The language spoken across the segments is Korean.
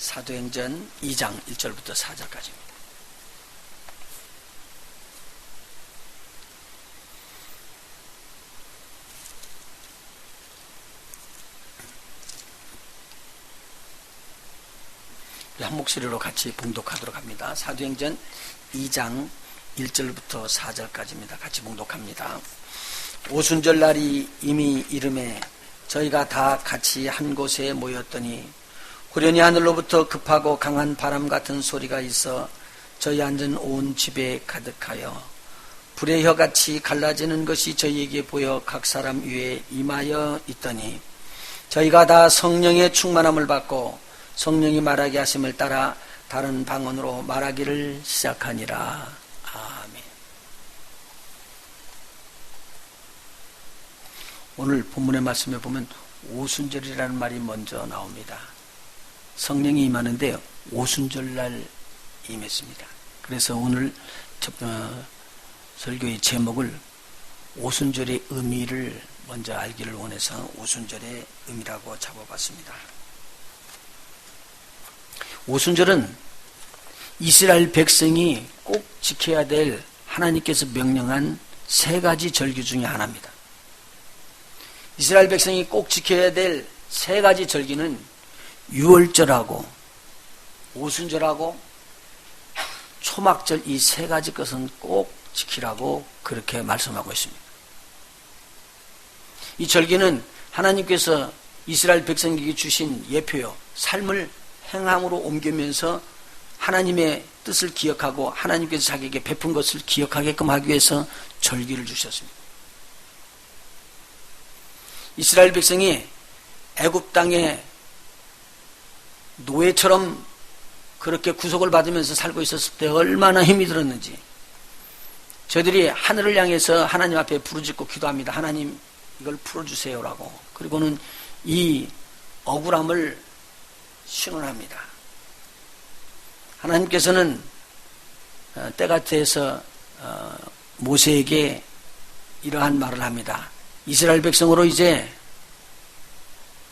사도행전 2장 1절부터 4절까지입니다. 한 목소리로 같이 봉독하도록 합니다. 사도행전 2장 1절부터 4절까지입니다. 같이 봉독합니다. 오순절 날이 이미 이름에 저희가 다 같이 한 곳에 모였더니 후련히 하늘로부터 급하고 강한 바람 같은 소리가 있어 저희 앉은 온 집에 가득하여 불의 혀같이 갈라지는 것이 저희에게 보여 각 사람 위에 임하여 있더니 저희가 다 성령의 충만함을 받고 성령이 말하게 하심을 따라 다른 방언으로 말하기를 시작하니라. 아멘. 오늘 본문의 말씀에 보면 오순절이라는 말이 먼저 나옵니다. 성령이 임하는데 오순절날 임했습니다. 그래서 오늘 설교의 제목을 오순절의 의미를 먼저 알기를 원해서 오순절의 의미라고 잡아봤습니다. 오순절은 이스라엘 백성이 꼭 지켜야 될 하나님께서 명령한 세 가지 절기 중에 하나입니다. 이스라엘 백성이 꼭 지켜야 될 세 가지 절기는 유월절하고 오순절하고 초막절 이 세 가지 것은 꼭 지키라고 그렇게 말씀하고 있습니다. 이 절기는 하나님께서 이스라엘 백성에게 주신 예표요, 삶을 행함으로 옮기면서 하나님의 뜻을 기억하고 하나님께서 자기에게 베푼 것을 기억하게끔 하기 위해서 절기를 주셨습니다. 이스라엘 백성이 애굽 땅에 노예처럼 그렇게 구속을 받으면서 살고 있었을 때 얼마나 힘이 들었는지 저들이 하늘을 향해서 하나님 앞에 부르짖고 기도합니다. 하나님 이걸 풀어주세요라고. 그리고는 이 억울함을 신원합니다. 하나님께서는 때가 돼서 모세에게 이러한 말을 합니다. 이스라엘 백성으로 이제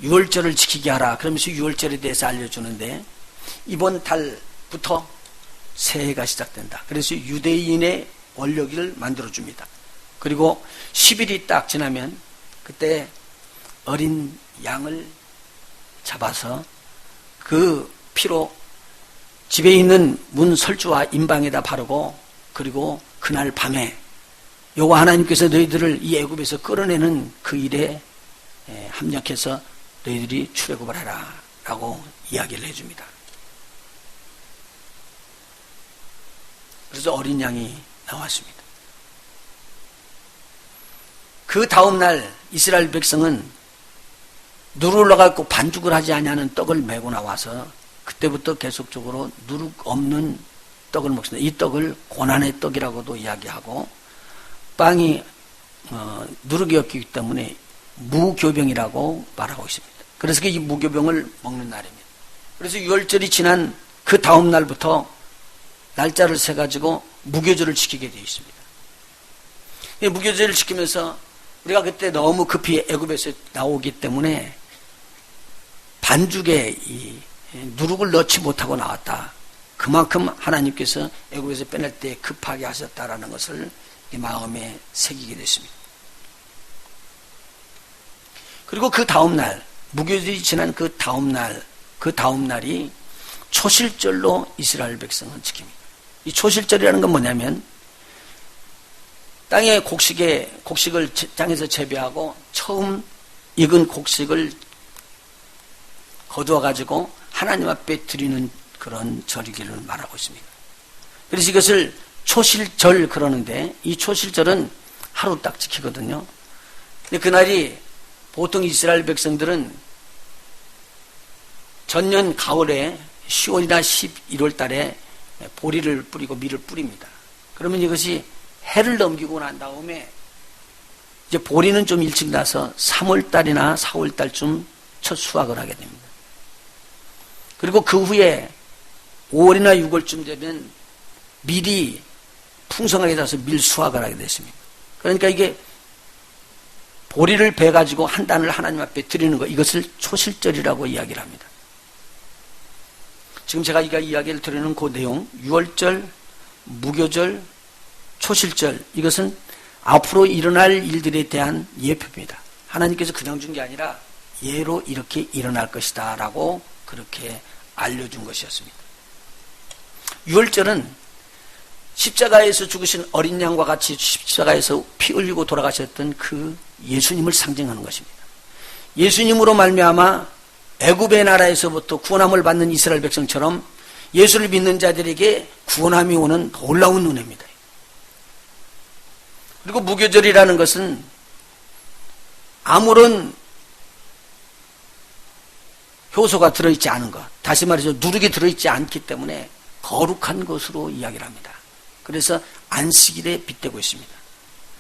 유월절을 지키게 하라. 그러면서 유월절에 대해서 알려주는데 이번 달부터 새해가 시작된다. 그래서 유대인의 원력을 만들어줍니다. 그리고 10일이 딱 지나면 그때 어린 양을 잡아서 그 피로 집에 있는 문 설주와 임방에다 바르고 그리고 그날 밤에 여호와 하나님께서 너희들을 이 애굽에서 끌어내는 그 일에 합력해서 너희들이 출애굽을 하라 라고 이야기를 해줍니다. 그래서 어린 양이 나왔습니다. 그 다음날 이스라엘 백성은 누룩 올라가고 반죽을 하지 아니하는 떡을 메고 나와서 그때부터 계속적으로 누룩 없는 떡을 먹습니다. 이 떡을 고난의 떡이라고도 이야기하고 빵이 누룩이 없기 때문에 무교병이라고 말하고 있습니다. 그래서 이 무교병을 먹는 날입니다. 그래서 유월절이 지난 그 다음 날부터 날짜를 세가지고 무교절을 지키게 되어 있습니다. 무교절을 지키면서 우리가 그때 너무 급히 애굽에서 나오기 때문에 반죽에 이 누룩을 넣지 못하고 나왔다. 그만큼 하나님께서 애굽에서 빼낼 때 급하게 하셨다라는 것을 마음에 새기게 됐습니다. 그리고 그 다음 날, 무교절이 지난 그 다음 날이 초실절로 이스라엘 백성은 지킵니다. 이 초실절이라는 건 뭐냐면 땅의 곡식을 땅에서 재배하고 처음 익은 곡식을 거두어가지고 하나님 앞에 드리는 그런 절기를 말하고 있습니다. 그래서 이것을 초실절 그러는데 이 초실절은 하루 딱 지키거든요. 근데 그날이 보통 이스라엘 백성들은 전년 가을에 10월이나 11월 달에 보리를 뿌리고 밀을 뿌립니다. 그러면 이것이 해를 넘기고 난 다음에 이제 보리는 좀 일찍 나서 3월 달이나 4월 달쯤 첫 수확을 하게 됩니다. 그리고 그 후에 5월이나 6월쯤 되면 밀이 풍성하게 나서 밀 수확을 하게 됐습니다. 그러니까 이게 보리를 베가지고 한 단을 하나님 앞에 드리는 것, 이것을 초실절이라고 이야기를 합니다. 지금 제가 이야기를 드리는 그 내용, 유월절, 무교절, 초실절, 이것은 앞으로 일어날 일들에 대한 예표입니다. 하나님께서 그냥 준 게 아니라 예로 이렇게 일어날 것이다 라고 그렇게 알려준 것이었습니다. 유월절은 십자가에서 죽으신 어린 양과 같이 십자가에서 피 흘리고 돌아가셨던 그 예수님을 상징하는 것입니다. 예수님으로 말미암아 애굽의 나라에서부터 구원함을 받는 이스라엘 백성처럼 예수를 믿는 자들에게 구원함이 오는 놀라운 은혜입니다. 그리고 무교절이라는 것은 아무런 효소가 들어있지 않은 것, 다시 말해서 누룩이 들어있지 않기 때문에 거룩한 것으로 이야기를 합니다. 그래서 안식일에 빗대고 있습니다.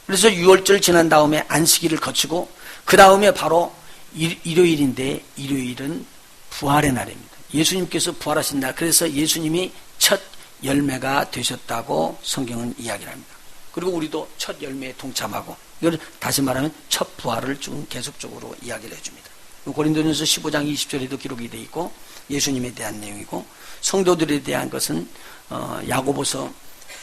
그래서 유월절 지난 다음에 안식일을 거치고 그 다음에 바로 일요일인데 일요일은 부활의 날입니다. 예수님께서 부활하신 날, 그래서 예수님이 첫 열매가 되셨다고 성경은 이야기를 합니다. 그리고 우리도 첫 열매에 동참하고, 이걸 다시 말하면 첫 부활을 좀 계속적으로 이야기를 해줍니다. 고린도전서 15장 20절에도 기록이 되어 있고 예수님에 대한 내용이고, 성도들에 대한 것은 야고보서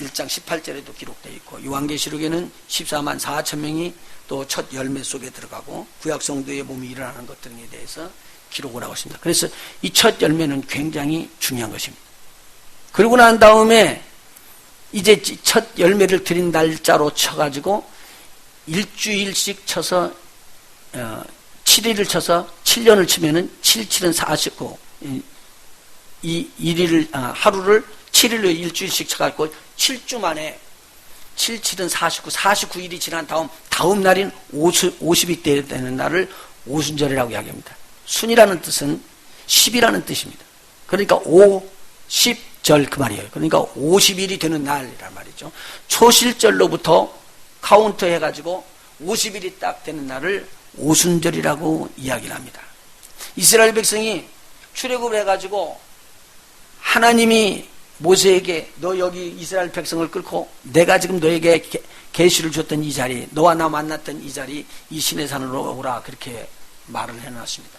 1장 18절에도 기록되어 있고, 요한계시록에는 14만 4천 명이 또 첫 열매 속에 들어가고 구약 성도의 몸이 일어나는 것들에 대해서 기록을 하고 있습니다. 그래서 이 첫 열매는 굉장히 중요한 것입니다. 그러고 난 다음에 이제 첫 열매를 드린 날짜로 쳐가지고 일주일씩 쳐서 7일을 쳐서 7년을 치면은 7, 7은 49, 이 일일을 하루를 7일로 일주일씩 쳐가지고 7주 만에 7, 7은 49, 49일이 지난 다음 날인 50이 되는 날을 오순절이라고 이야기합니다. 순이라는 뜻은 10이라는 뜻입니다. 그러니까 50절 그 말이에요. 그러니까 50일이 되는 날이란 말이죠. 초실절로부터 카운트 해가지고 50일이 딱 되는 날을 오순절이라고 이야기를 합니다. 이스라엘 백성이 출애굽을 해가지고 하나님이 모세에게 너 여기 이스라엘 백성을 끌고 내가 지금 너에게 계시를 줬던 이 자리, 너와 나 만났던 이 자리, 이 시내산으로 오라, 그렇게 말을 해놨습니다.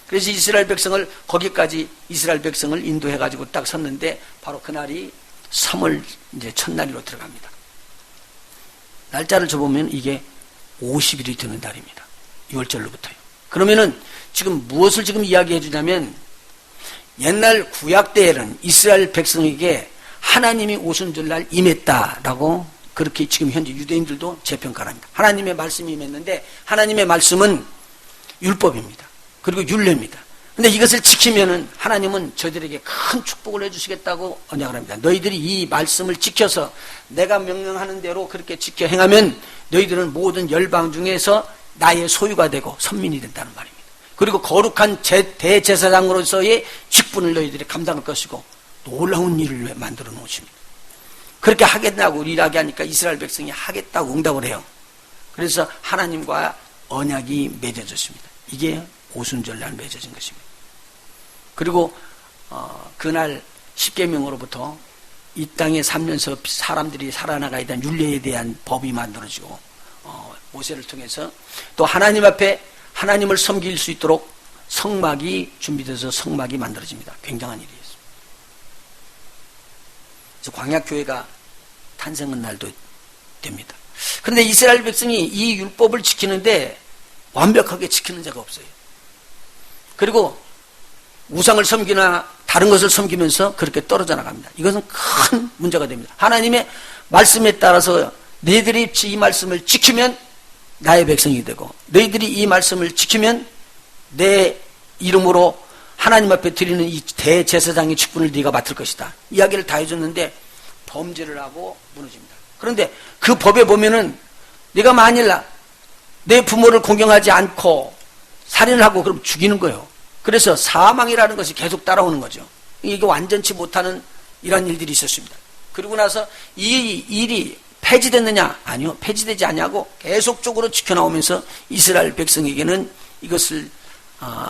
그래서 이스라엘 백성을 거기까지 이스라엘 백성을 인도해가지고 딱 섰는데 바로 그날이 3월 이제 첫날로 들어갑니다. 날짜를 줘보면 이게 50일이 되는 날입니다. 6월절로부터요. 그러면은 지금 무엇을 지금 이야기해 주냐면, 옛날 구약 때에는 이스라엘 백성에게 하나님이 오순절날 임했다라고 그렇게 지금 현재 유대인들도 재평가를 합니다. 하나님의 말씀이 임했는데, 하나님의 말씀은 율법입니다. 그리고 율례입니다. 근데 이것을 지키면은 하나님은 저들에게 큰 축복을 해주시겠다고 언약을 합니다. 너희들이 이 말씀을 지켜서 내가 명령하는 대로 그렇게 지켜 행하면 너희들은 모든 열방 중에서 나의 소유가 되고 선민이 된다는 말입니다. 그리고 거룩한 대제사장으로서의 직분을 너희들이 감당할 것이고 놀라운 일을 만들어 놓으십니다. 그렇게 하겠다고 일하게 하니까 이스라엘 백성이 하겠다고 응답을 해요. 그래서 하나님과 언약이 맺어졌습니다. 이게 오순절날 맺어진 것입니다. 그리고 그날 십계명으로부터 이 땅에 살면서 사람들이 살아나가야 되는 율례에 대한 법이 만들어지고, 모세를 통해서 또 하나님 앞에 하나님을 섬길 수 있도록 성막이 준비돼서 성막이 만들어집니다. 굉장한 일이었습니다. 그래서 광야교회가 탄생한 날도 됩니다. 그런데 이스라엘 백성이 이 율법을 지키는데 완벽하게 지키는 자가 없어요. 그리고 우상을 섬기나 다른 것을 섬기면서 그렇게 떨어져 나갑니다. 이것은 큰 문제가 됩니다. 하나님의 말씀에 따라서 너희들이 이 말씀을 지키면 나의 백성이 되고, 너희들이 이 말씀을 지키면 내 이름으로 하나님 앞에 드리는 이 대제사장의 직분을 네가 맡을 것이다. 이야기를 다 해줬는데 범죄를 하고 무너집니다. 그런데 그 법에 보면은 네가 만일 내 부모를 공경하지 않고 살인을 하고 그럼 죽이는 거예요. 그래서 사망이라는 것이 계속 따라오는 거죠. 이게 완전치 못하는 이런 일들이 있었습니다. 그리고 나서 이 일이 폐지됐느냐? 아니요, 폐지되지 않냐고 계속적으로 지켜나오면서 이스라엘 백성에게는 이것을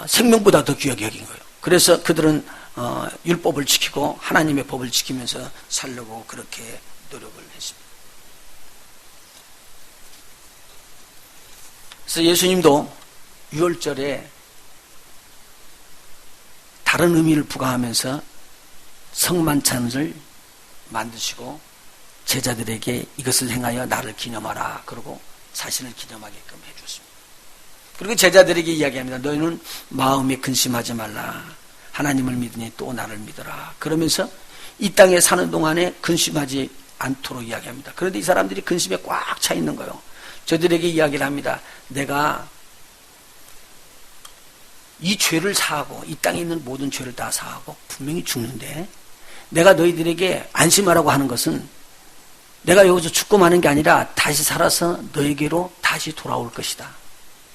생명보다 더 귀하게 여긴 거예요. 그래서 그들은 율법을 지키고 하나님의 법을 지키면서 살려고 그렇게 노력을 했습니다. 그래서 예수님도 유월절에 다른 의미를 부과하면서 성만찬을 만드시고 제자들에게 이것을 행하여 나를 기념하라 그러고 자신을 기념하게끔 해주었습니다. 그리고 제자들에게 이야기합니다. 너희는 마음에 근심하지 말라. 하나님을 믿으니 또 나를 믿어라. 그러면서 이 땅에 사는 동안에 근심하지 않도록 이야기합니다. 그런데 이 사람들이 근심에 꽉 차 있는 거예요. 저들에게 이야기를 합니다. 내가 이 죄를 사하고 이 땅에 있는 모든 죄를 다 사하고 분명히 죽는데 내가 너희들에게 안심하라고 하는 것은 내가 여기서 죽고 마는 게 아니라 다시 살아서 너에게로 다시 돌아올 것이다.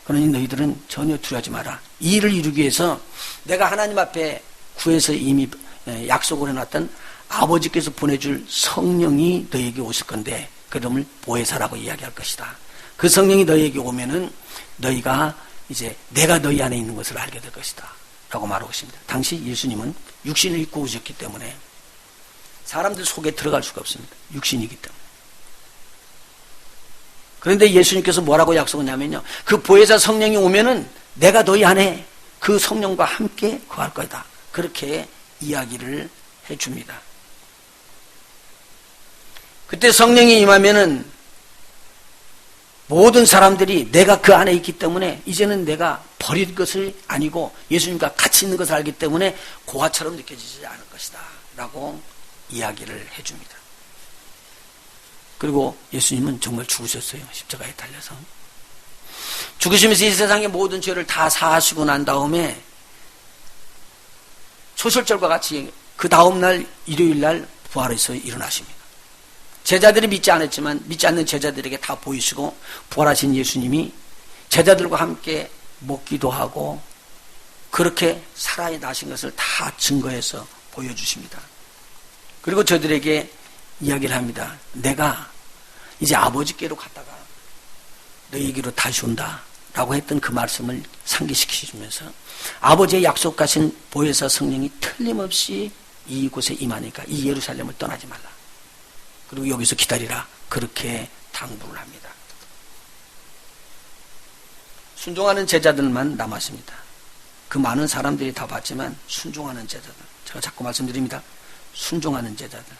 그러니 너희들은 전혀 두려워하지 마라. 이 일을 이루기 위해서 내가 하나님 앞에 구해서 이미 약속을 해놨던 아버지께서 보내줄 성령이 너희에게 오실 건데 그름을 보혜사라고 이야기할 것이다. 그 성령이 너희에게 오면은 너희가 이제 내가 너희 안에 있는 것을 알게 될 것이다 라고 말하고 있습니다. 당시 예수님은 육신을 입고 오셨기 때문에 사람들 속에 들어갈 수가 없습니다. 육신이기 때문에. 그런데 예수님께서 뭐라고 약속하냐면요, 그 보혜사 성령이 오면은 내가 너희 안에 그 성령과 함께 거할 거다. 그렇게 이야기를 해줍니다. 그때 성령이 임하면은 모든 사람들이 내가 그 안에 있기 때문에 이제는 내가 버릴 것을 아니고 예수님과 같이 있는 것을 알기 때문에 고아처럼 느껴지지 않을 것이다 라고 이야기를 해줍니다. 그리고 예수님은 정말 죽으셨어요. 십자가에 달려서. 죽으시면서 이 세상의 모든 죄를 다 사하시고 난 다음에 소설절과 같이 그 다음날 일요일날 부활해서 일어나십니다. 제자들이 믿지 않았지만 믿지 않는 제자들에게 다 보이시고 부활하신 예수님이 제자들과 함께 먹기도 하고 그렇게 살아나신 것을 다 증거해서 보여주십니다. 그리고 저들에게 이야기를 합니다. 내가 이제 아버지께로 갔다가 너희에게로 다시 온다 라고 했던 그 말씀을 상기시키시면서 아버지의 약속하신 보혜사 성령이 틀림없이 이곳에 임하니까 이 예루살렘을 떠나지 말라. 그리고 여기서 기다리라. 그렇게 당부를 합니다. 순종하는 제자들만 남았습니다. 그 많은 사람들이 다 봤지만 순종하는 제자들. 제가 자꾸 말씀드립니다. 순종하는 제자들.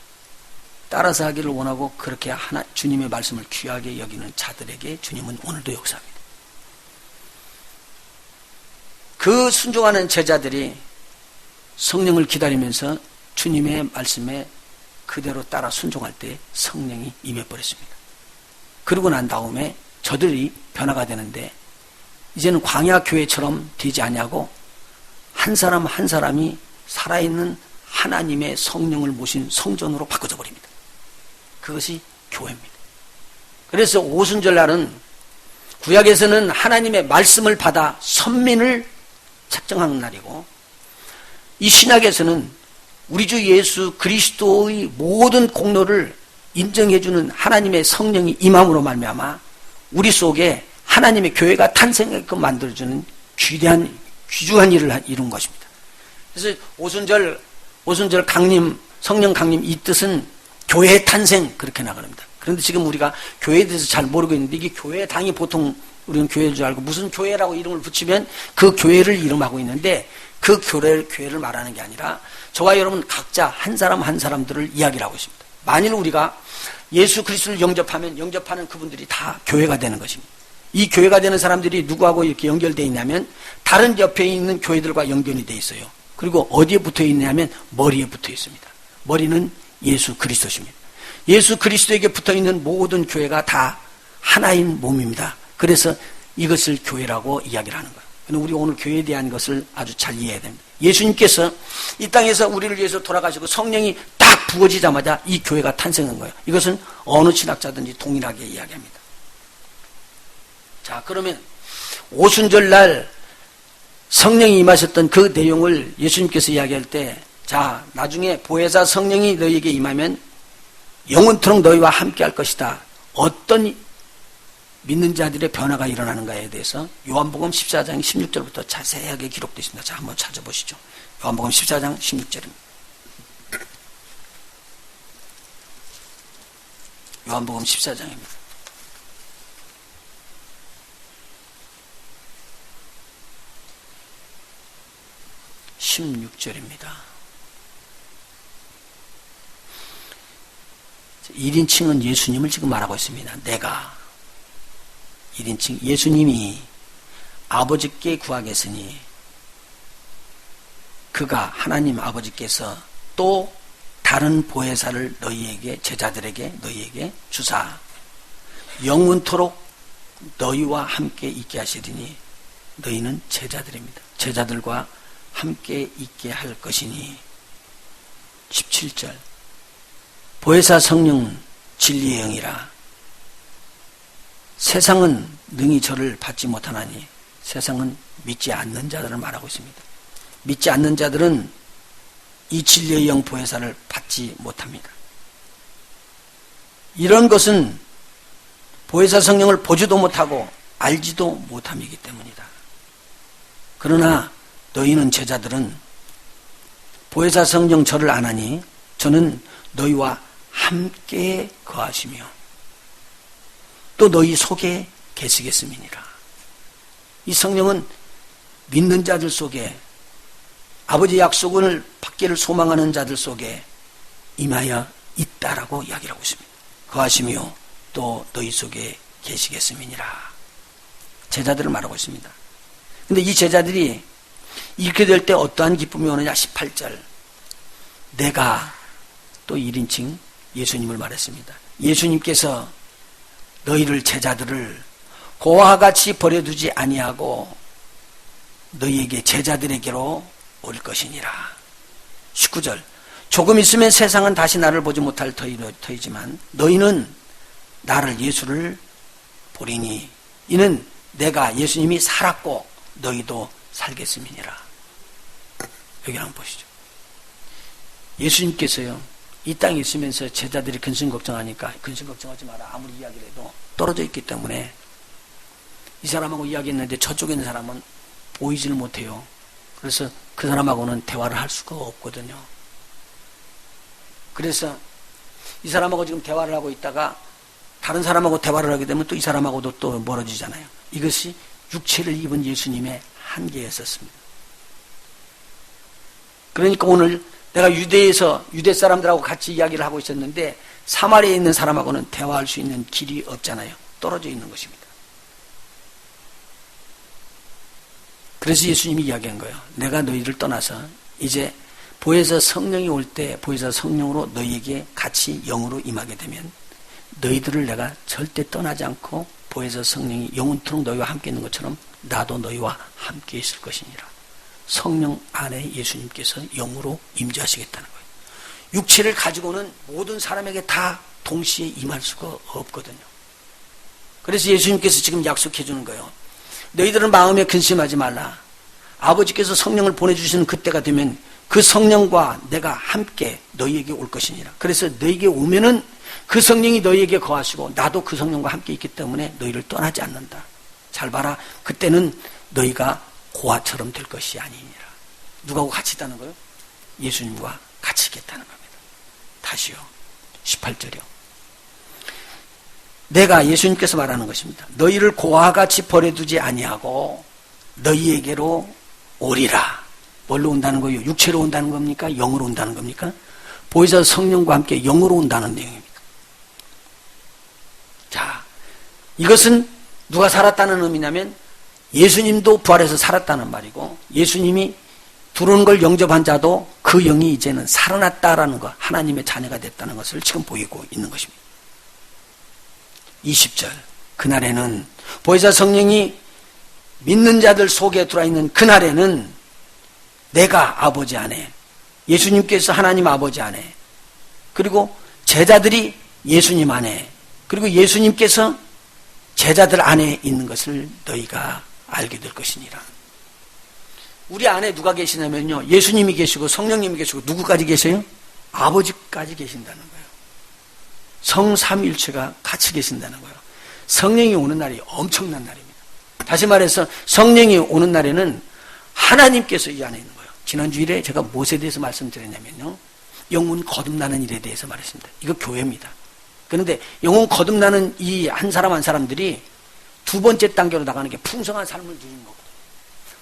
따라서 하기를 원하고 그렇게 주님의 말씀을 귀하게 여기는 자들에게 주님은 오늘도 역사합니다. 그 순종하는 제자들이 성령을 기다리면서 주님의 말씀에 그대로 따라 순종할 때 성령이 임해버렸습니다. 그러고 난 다음에 저들이 변화가 되는데 이제는 광야 교회처럼 되지 않냐고 한 사람 한 사람이 살아있는 하나님의 성령을 모신 성전으로 바꿔져 버립니다. 그것이 교회입니다. 그래서 오순절날은 구약에서는 하나님의 말씀을 받아 선민을 책정하는 날이고 이 신약에서는 우리 주 예수 그리스도의 모든 공로를 인정해주는 하나님의 성령이 임함으로 말미암아 우리 속에 하나님의 교회가 탄생하게끔 만들어주는 귀중한 일을 이룬 것입니다. 그래서 오순절 강림, 성령 강림 이 뜻은 교회의 탄생 그렇게 나갑니다. 그런데 지금 우리가 교회에 대해서 잘 모르고 있는데 이게 교회당이 보통 우리는 교회인 줄 알고 무슨 교회라고 이름을 붙이면 그 교회를 이름하고 있는데 그 교회를 말하는 게 아니라 저와 여러분 각자 한 사람 한 사람들을 이야기를 하고 있습니다. 만일 우리가 예수 그리스도를 영접하는 그분들이 다 교회가 되는 것입니다. 이 교회가 되는 사람들이 누구하고 이렇게 연결되어 있냐면 다른 옆에 있는 교회들과 연결이 되어 있어요. 그리고 어디에 붙어 있냐면 머리에 붙어 있습니다. 머리는 예수 그리스도십니다. 예수 그리스도에게 붙어 있는 모든 교회가 다 하나인 몸입니다. 그래서 이것을 교회라고 이야기를 하는 거예요. 우리 오늘 교회에 대한 것을 아주 잘 이해해야 됩니다. 예수님께서 이 땅에서 우리를 위해서 돌아가시고 성령이 딱 부어지자마자 이 교회가 탄생한 거예요. 이것은 어느 신학자든지 동일하게 이야기합니다. 자, 그러면 오순절날 성령이 임하셨던 그 내용을 예수님께서 이야기할 때, 자, 나중에 보혜사 성령이 너희에게 임하면 영원토록 너희와 함께 할 것이다. 어떤 믿는 자들의 변화가 일어나는가에 대해서 요한복음 14장 16절부터 자세하게 기록되어 있습니다. 자, 한번 찾아보시죠. 요한복음 14장 16절입니다. 요한복음 14장입니다. 16절입니다. 1인칭은 예수님을 지금 말하고 있습니다. 내가 1인칭 예수님이 아버지께 구하겠으니 그가 하나님 아버지께서 또 다른 보혜사를 너희에게 제자들에게 너희에게 주사 영원토록 너희와 함께 있게 하시리니 너희는 제자들입니다. 제자들과 함께 있게 할 것이니 17절 보혜사 성령 진리의 영이라 세상은 능히 저를 받지 못하나니 세상은 믿지 않는 자들을 말하고 있습니다. 믿지 않는 자들은 이 진리의 영 보혜사를 받지 못합니다. 이런 것은 보혜사 성령을 보지도 못하고 알지도 못함이기 때문이다. 그러나 너희는 제자들은 보혜사 성령 저를 아나니 저는 너희와 함께 거하시며 또 너희 속에 계시겠음이니라. 이 성령은 믿는 자들 속에 아버지의 약속을 받기를 소망하는 자들 속에 임하여 있다라고 이야기를 하고 있습니다. 거하시며 또 너희 속에 계시겠음이니라. 제자들을 말하고 있습니다. 근데 이 제자들이 이렇게 될 때 어떠한 기쁨이 오느냐? 18절 내가 또 1인칭 예수님을 말했습니다. 예수님께서 너희를 제자들을 고와 같이 버려두지 아니하고 너희에게 제자들에게로 올 것이니라. 19절 조금 있으면 세상은 다시 나를 보지 못할 터이지만 너희는 나를 예수를 보리니 이는 내가 예수님이 살았고 너희도 살겠음이니라. 여기 한번 보시죠. 예수님께서요 이 땅에 있으면서 제자들이 근심 걱정하니까 근심 걱정하지 마라 아무리 이야기를 해도 떨어져 있기 때문에 이 사람하고 이야기했는데 저쪽에 있는 사람은 보이지를 못해요. 그래서 그 사람하고는 대화를 할 수가 없거든요. 그래서 이 사람하고 지금 대화를 하고 있다가 다른 사람하고 대화를 하게 되면 또 이 사람하고도 또 멀어지잖아요. 이것이 육체를 입은 예수님의 한계였었습니다. 그러니까 오늘 내가 유대에서 유대 사람들하고 같이 이야기를 하고 있었는데 사마리아에 있는 사람하고는 대화할 수 있는 길이 없잖아요. 떨어져 있는 것입니다. 그래서 예수님이 이야기한 거예요. 내가 너희를 떠나서 이제 보혜사 성령이 올 때 보혜사 성령으로 너희에게 같이 영으로 임하게 되면 너희들을 내가 절대 떠나지 않고 보혜사 성령이 영원토록 너희와 함께 있는 것처럼 나도 너희와 함께 있을 것이니라. 성령 안에 예수님께서 영으로 임재하시겠다는 거예요. 육체를 가지고는 모든 사람에게 다 동시에 임할 수가 없거든요. 그래서 예수님께서 지금 약속해 주는 거예요. 너희들은 마음에 근심하지 말라. 아버지께서 성령을 보내주시는 그때가 되면 그 성령과 내가 함께 너희에게 올 것이니라. 그래서 너희에게 오면은 그 성령이 너희에게 거하시고 나도 그 성령과 함께 있기 때문에 너희를 떠나지 않는다. 잘 봐라. 그때는 너희가 고아처럼 될 것이 아니니라. 누구하고 같이 있다는 거예요? 예수님과 같이 있겠다는 겁니다. 다시요. 18절이요. 내가 예수님께서 말하는 것입니다. 너희를 고아와 같이 버려두지 아니하고 너희에게로 오리라. 뭘로 온다는 거예요? 육체로 온다는 겁니까? 영으로 온다는 겁니까? 보혜사 성령과 함께 영으로 온다는 내용입니다. 자, 이것은 누가 살았다는 의미냐면 예수님도 부활해서 살았다는 말이고 예수님이 들어오는 걸 영접한 자도 그 영이 이제는 살아났다라는 것, 하나님의 자녀가 됐다는 것을 지금 보이고 있는 것입니다. 20절 그날에는 보혜사 성령이 믿는 자들 속에 들어있는 그날에는 내가 아버지 안에 예수님께서 하나님 아버지 안에 그리고 제자들이 예수님 안에 그리고 예수님께서 제자들 안에 있는 것을 너희가 알게 될 것이니라. 우리 안에 누가 계시냐면요 예수님이 계시고 성령님이 계시고 누구까지 계세요? 아버지까지 계신다는 거예요. 성삼일체가 같이 계신다는 거예요. 성령이 오는 날이 엄청난 날입니다. 다시 말해서 성령이 오는 날에는 하나님께서 이 안에 있는 거예요. 지난 주일에 제가 무엇에 대해서 말씀드렸냐면요 영혼 거듭나는 일에 대해서 말했습니다. 이거 교회입니다. 그런데 영혼 거듭나는 이 한 사람 한 사람들이 두 번째 단계로 나가는 게 풍성한 삶을 누리는 거거든요.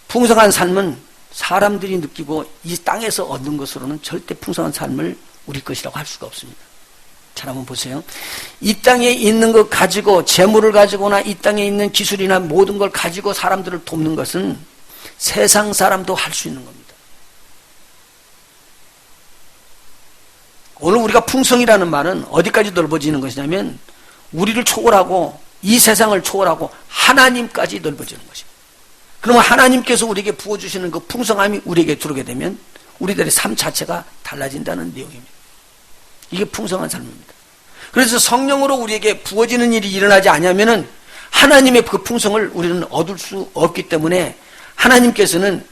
풍성한 삶은 사람들이 느끼고 이 땅에서 얻는 것으로는 절대 풍성한 삶을 우리 것이라고 할 수가 없습니다. 잘 한번 보세요. 이 땅에 있는 것 가지고 재물을 가지고나 이 땅에 있는 기술이나 모든 걸 가지고 사람들을 돕는 것은 세상 사람도 할 수 있는 겁니다. 오늘 우리가 풍성이라는 말은 어디까지 넓어지는 것이냐면 우리를 초월하고 이 세상을 초월하고 하나님까지 넓어지는 것입니다. 그러면 하나님께서 우리에게 부어주시는 그 풍성함이 우리에게 들어오게 되면 우리들의 삶 자체가 달라진다는 내용입니다. 이게 풍성한 삶입니다. 그래서 성령으로 우리에게 부어지는 일이 일어나지 않으면은 하나님의 그 풍성을 우리는 얻을 수 없기 때문에 하나님께서는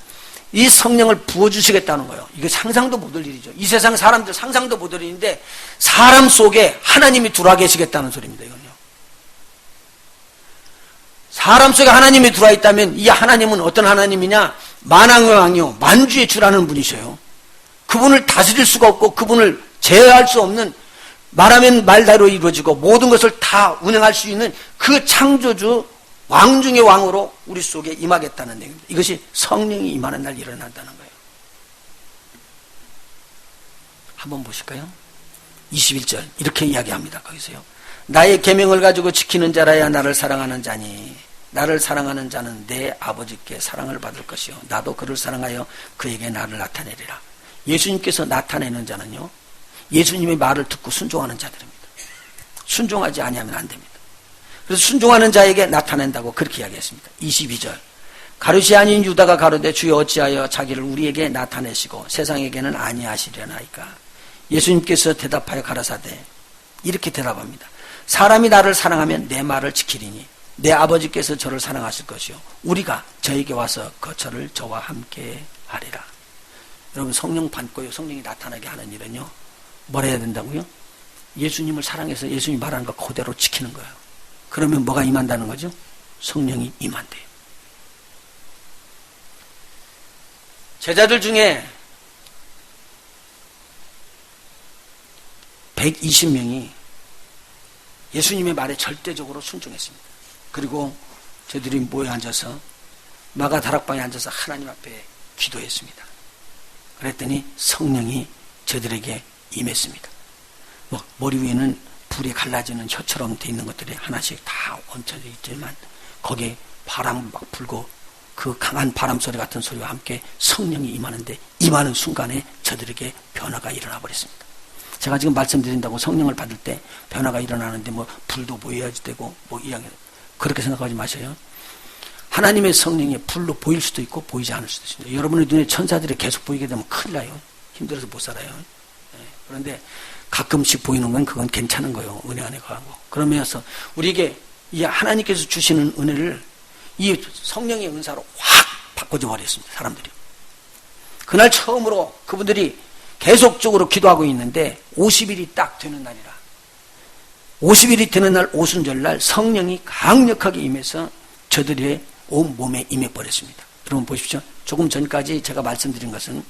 이 성령을 부어주시겠다는 거예요. 이게 상상도 못할 일이죠. 이 세상 사람들 상상도 못할 일인데 사람 속에 하나님이 들어와 계시겠다는 소리입니다. 이건요. 사람 속에 하나님이 들어와 있다면 이 하나님은 어떤 하나님이냐? 만왕의 왕이요 만주의 주라는 분이셔요. 그분을 다스릴 수가 없고 그분을 제어할 수 없는, 말하면 말대로 이루어지고 모든 것을 다 운행할 수 있는 그 창조주 왕 중의 왕으로 우리 속에 임하겠다는 얘기입니다. 이것이 성령이 임하는 날 일어난다는 거예요. 한번 보실까요? 21절 이렇게 이야기합니다. 거기서요. 나의 계명을 가지고 지키는 자라야 나를 사랑하는 자니 나를 사랑하는 자는 내 아버지께 사랑을 받을 것이요 나도 그를 사랑하여 그에게 나를 나타내리라. 예수님께서 나타내는 자는요 예수님의 말을 듣고 순종하는 자들입니다. 순종하지 아니하면 안 됩니다. 그래서 순종하는 자에게 나타낸다고 그렇게 이야기했습니다. 22절 가룟이 아닌 유다가 가로되 주여 어찌하여 자기를 우리에게 나타내시고 세상에게는 아니하시려나이까. 예수님께서 대답하여 가라사대 이렇게 대답합니다. 사람이 나를 사랑하면 내 말을 지키리니 내 아버지께서 저를 사랑하실 것이요 우리가 저에게 와서 거처를 저와 함께 하리라. 여러분 성령 받고요 성령이 나타나게 하는 일은요 뭘 해야 된다고요? 예수님을 사랑해서 예수님이 말하는 거 그대로 지키는 거예요. 그러면 뭐가 임한다는 거죠? 성령이 임한대요. 제자들 중에 120명이 예수님의 말에 절대적으로 순종했습니다. 그리고 저들이 모여 앉아서 마가 다락방에 앉아서 하나님 앞에 기도했습니다. 그랬더니 성령이 저들에게 임했습니다. 머리 위에는 불이 갈라지는 혀처럼 돼 있는 것들이 하나씩 다 얹혀져 있지만 거기에 바람 막 불고 그 강한 바람 소리 같은 소리와 함께 성령이 임하는데 임하는 순간에 저들에게 변화가 일어나 버렸습니다. 제가 지금 말씀드린다고 성령을 받을 때 변화가 일어나는데 뭐 불도 보여야지 되고 뭐 이야기 그렇게 생각하지 마세요. 하나님의 성령이 불로 보일 수도 있고 보이지 않을 수도 있습니다. 여러분의 눈에 천사들이 계속 보이게 되면 큰일 나요. 힘들어서 못 살아요. 그런데 가끔씩 보이는 건 그건 괜찮은 거예요. 은혜 안에 거하고. 그러면서 우리에게 이 하나님께서 주시는 은혜를 이 성령의 은사로 확 바꿔줘 버렸습니다. 사람들이. 그날 처음으로 그분들이 계속적으로 기도하고 있는데 50일이 딱 되는 날이라. 50일이 되는 날 오순절날 성령이 강력하게 임해서 저들의 온 몸에 임해버렸습니다. 여러분 보십시오. 조금 전까지 제가 말씀드린 것은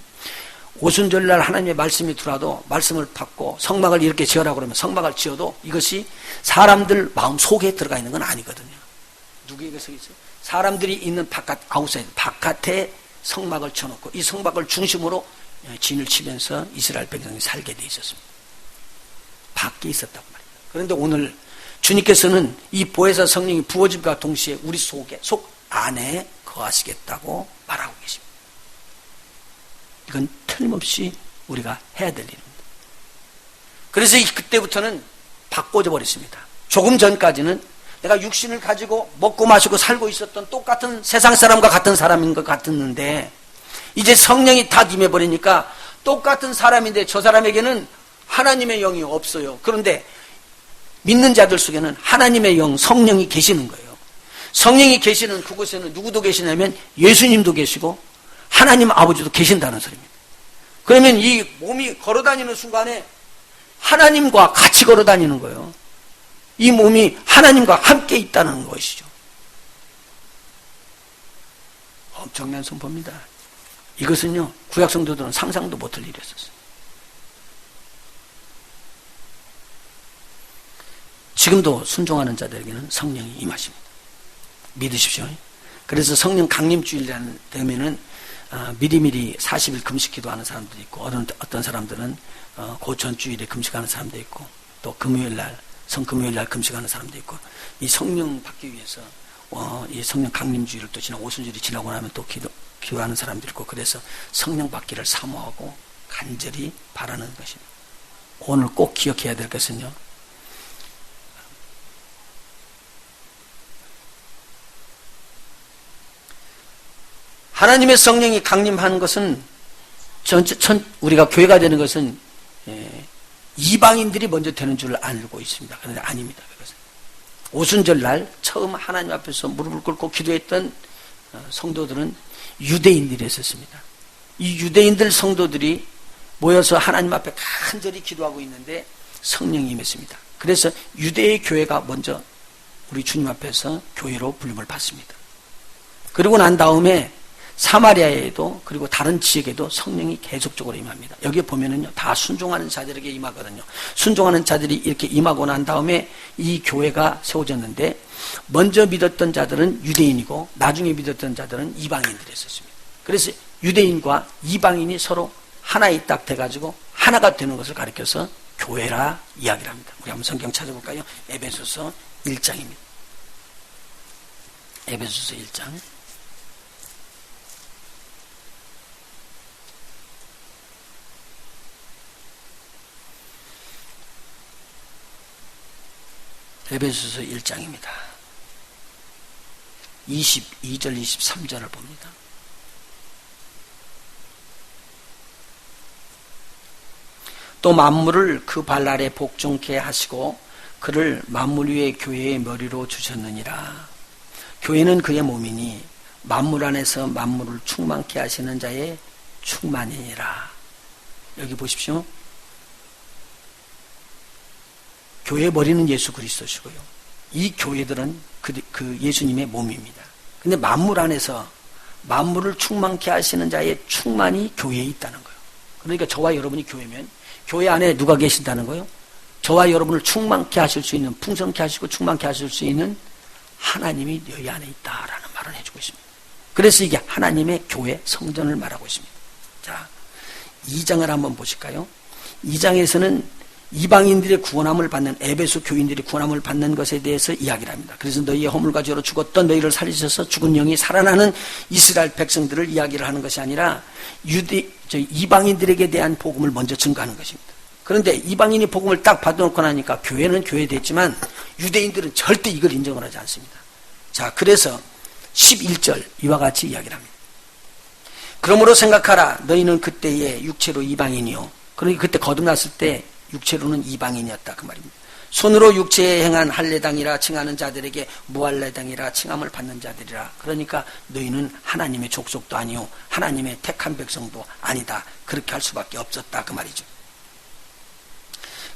오순절날 하나님의 말씀이 들어와도 말씀을 받고 성막을 이렇게 지으라고 그러면 성막을 지어도 이것이 사람들 마음 속에 들어가 있는 건 아니거든요. 누구에게 서 있어요? 사람들이 있는 바깥 아웃사이드 바깥에 성막을 쳐놓고 이 성막을 중심으로 진을 치면서 이스라엘 백성이 살게 돼 있었습니다. 밖에 있었다고 말입니다. 그런데 오늘 주님께서는 이 보혜사 성령이 부어짐과 동시에 우리 속에 속 안에 거하시겠다고 말하고 계십니다. 이건 틀림없이 우리가 해야 될 일입니다. 그래서 그때부터는 바꿔져 버렸습니다. 조금 전까지는 내가 육신을 가지고 먹고 마시고 살고 있었던 똑같은 세상 사람과 같은 사람인 것 같았는데 이제 성령이 다 임해버리니까 똑같은 사람인데 저 사람에게는 하나님의 영이 없어요. 그런데 믿는 자들 속에는 하나님의 영, 성령이 계시는 거예요. 성령이 계시는 그곳에는 누구도 계시냐면 예수님도 계시고 하나님 아버지도 계신다는 소리입니다. 그러면 이 몸이 걸어다니는 순간에 하나님과 같이 걸어다니는 거예요. 이 몸이 하나님과 함께 있다는 것이죠. 엄청난 선포입니다. 이것은요 구약 성도들은 상상도 못할 일이었어요. 지금도 순종하는 자들에게는 성령이 임하십니다. 믿으십시오. 그래서 성령 강림주일 되면은 미리미리 40일 금식 기도하는 사람들이 있고 어떤 사람들은 고천주일에 금식하는 사람도 있고 또 금요일날 성금요일날 금식하는 사람도 있고 이 성령 받기 위해서 이 성령 강림주의를 또 지나 오순절이 지나고 나면 또 기도하는 사람도 있고 그래서 성령 받기를 사모하고 간절히 바라는 것입니다. 오늘 꼭 기억해야 될 것은요. 하나님의 성령이 강림하는 것은 우리가 교회가 되는 것은 이방인들이 먼저 되는 줄 알고 있습니다. 그런데 아닙니다. 그것은. 오순절날 처음 하나님 앞에서 무릎을 꿇고 기도했던 성도들은 유대인들이었습니다. 이 유대인들 성도들이 모여서 하나님 앞에 간절히 기도하고 있는데 성령이 임했습니다. 그래서 유대의 교회가 먼저 우리 주님 앞에서 교회로 부름을 받습니다. 그러고 난 다음에 사마리아에도 그리고 다른 지역에도 성령이 계속적으로 임합니다. 여기에 보면은요, 다 순종하는 자들에게 임하거든요. 순종하는 자들이 이렇게 임하고 난 다음에 이 교회가 세워졌는데 먼저 믿었던 자들은 유대인이고 나중에 믿었던 자들은 이방인들이었습니다. 그래서 유대인과 이방인이 서로 하나의 딱 돼가지고 하나가 되는 것을 가리켜서 교회라 이야기를 합니다. 우리 한번 성경 찾아볼까요? 에베소서 1장입니다. 에베소서 1장. 에베소서 1장입니다. 22절 23절을 봅니다. 또 만물을 그 발 아래 복종케 하시고 그를 만물 위의 교회의 머리로 주셨느니라. 교회는 그의 몸이니 만물 안에서 만물을 충만케 하시는 자의 충만이니라. 여기 보십시오. 교회의 머리는 예수 그리스도시고요. 이 교회들은 그 예수님의 몸입니다. 근데 만물 안에서 만물을 충만케 하시는 자의 충만이 교회에 있다는 거예요. 그러니까 저와 여러분이 교회면 교회 안에 누가 계신다는 거예요? 저와 여러분을 충만케 하실 수 있는, 풍성케 하시고 충만케 하실 수 있는 하나님이 너희 안에 있다라는 말을 해주고 있습니다. 그래서 이게 하나님의 교회 성전을 말하고 있습니다. 자, 2장을 한번 보실까요? 2장에서는 이방인들의 구원함을 받는, 에베소 교인들이 구원함을 받는 것에 대해서 이야기를 합니다. 그래서 너희의 허물과 죄로 죽었던 너희를 살리셔서 죽은 영이 살아나는 이스라엘 백성들을 이야기를 하는 것이 아니라 이방인들에게 대한 복음을 먼저 증거하는 것입니다. 그런데 이방인이 복음을 딱 받아놓고 나니까 교회는 교회됐지만 유대인들은 절대 이걸 인정을 하지 않습니다. 자, 그래서 11절 이와 같이 이야기를 합니다. 그러므로 생각하라. 너희는 그때에 육체로 이방인이요. 그러니까 그때 거듭났을 때 육체로는 이방인이었다 그 말입니다. 손으로 육체에 행한 할례당이라 칭하는 자들에게 무할례당이라 칭함을 받는 자들이라. 그러니까 너희는 하나님의 족속도 아니요 하나님의 택한 백성도 아니다. 그렇게 할 수밖에 없었다 그 말이죠.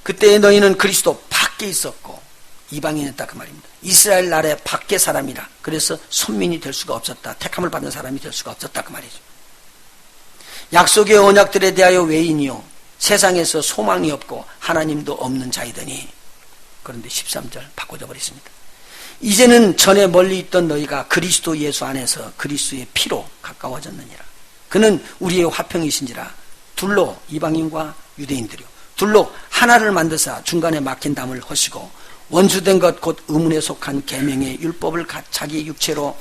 그때 너희는 그리스도 밖에 있었고 이방인이었다 그 말입니다. 이스라엘 나라의 밖에 사람이라. 그래서 선민이 될 수가 없었다. 택함을 받는 사람이 될 수가 없었다 그 말이죠. 약속의 언약들에 대하여 외인이요 세상에서 소망이 없고 하나님도 없는 자이더니. 그런데 13절 바꿔져 버렸습니다. 이제는 전에 멀리 있던 너희가 그리스도 예수 안에서 그리스도의 피로 가까워졌느니라. 그는 우리의 화평이신지라. 둘로 이방인과 유대인들이요 둘로 하나를 만드사 중간에 막힌 담을 허시고 원수된 것 곧 의문에 속한 계명의 율법을 자기 육체로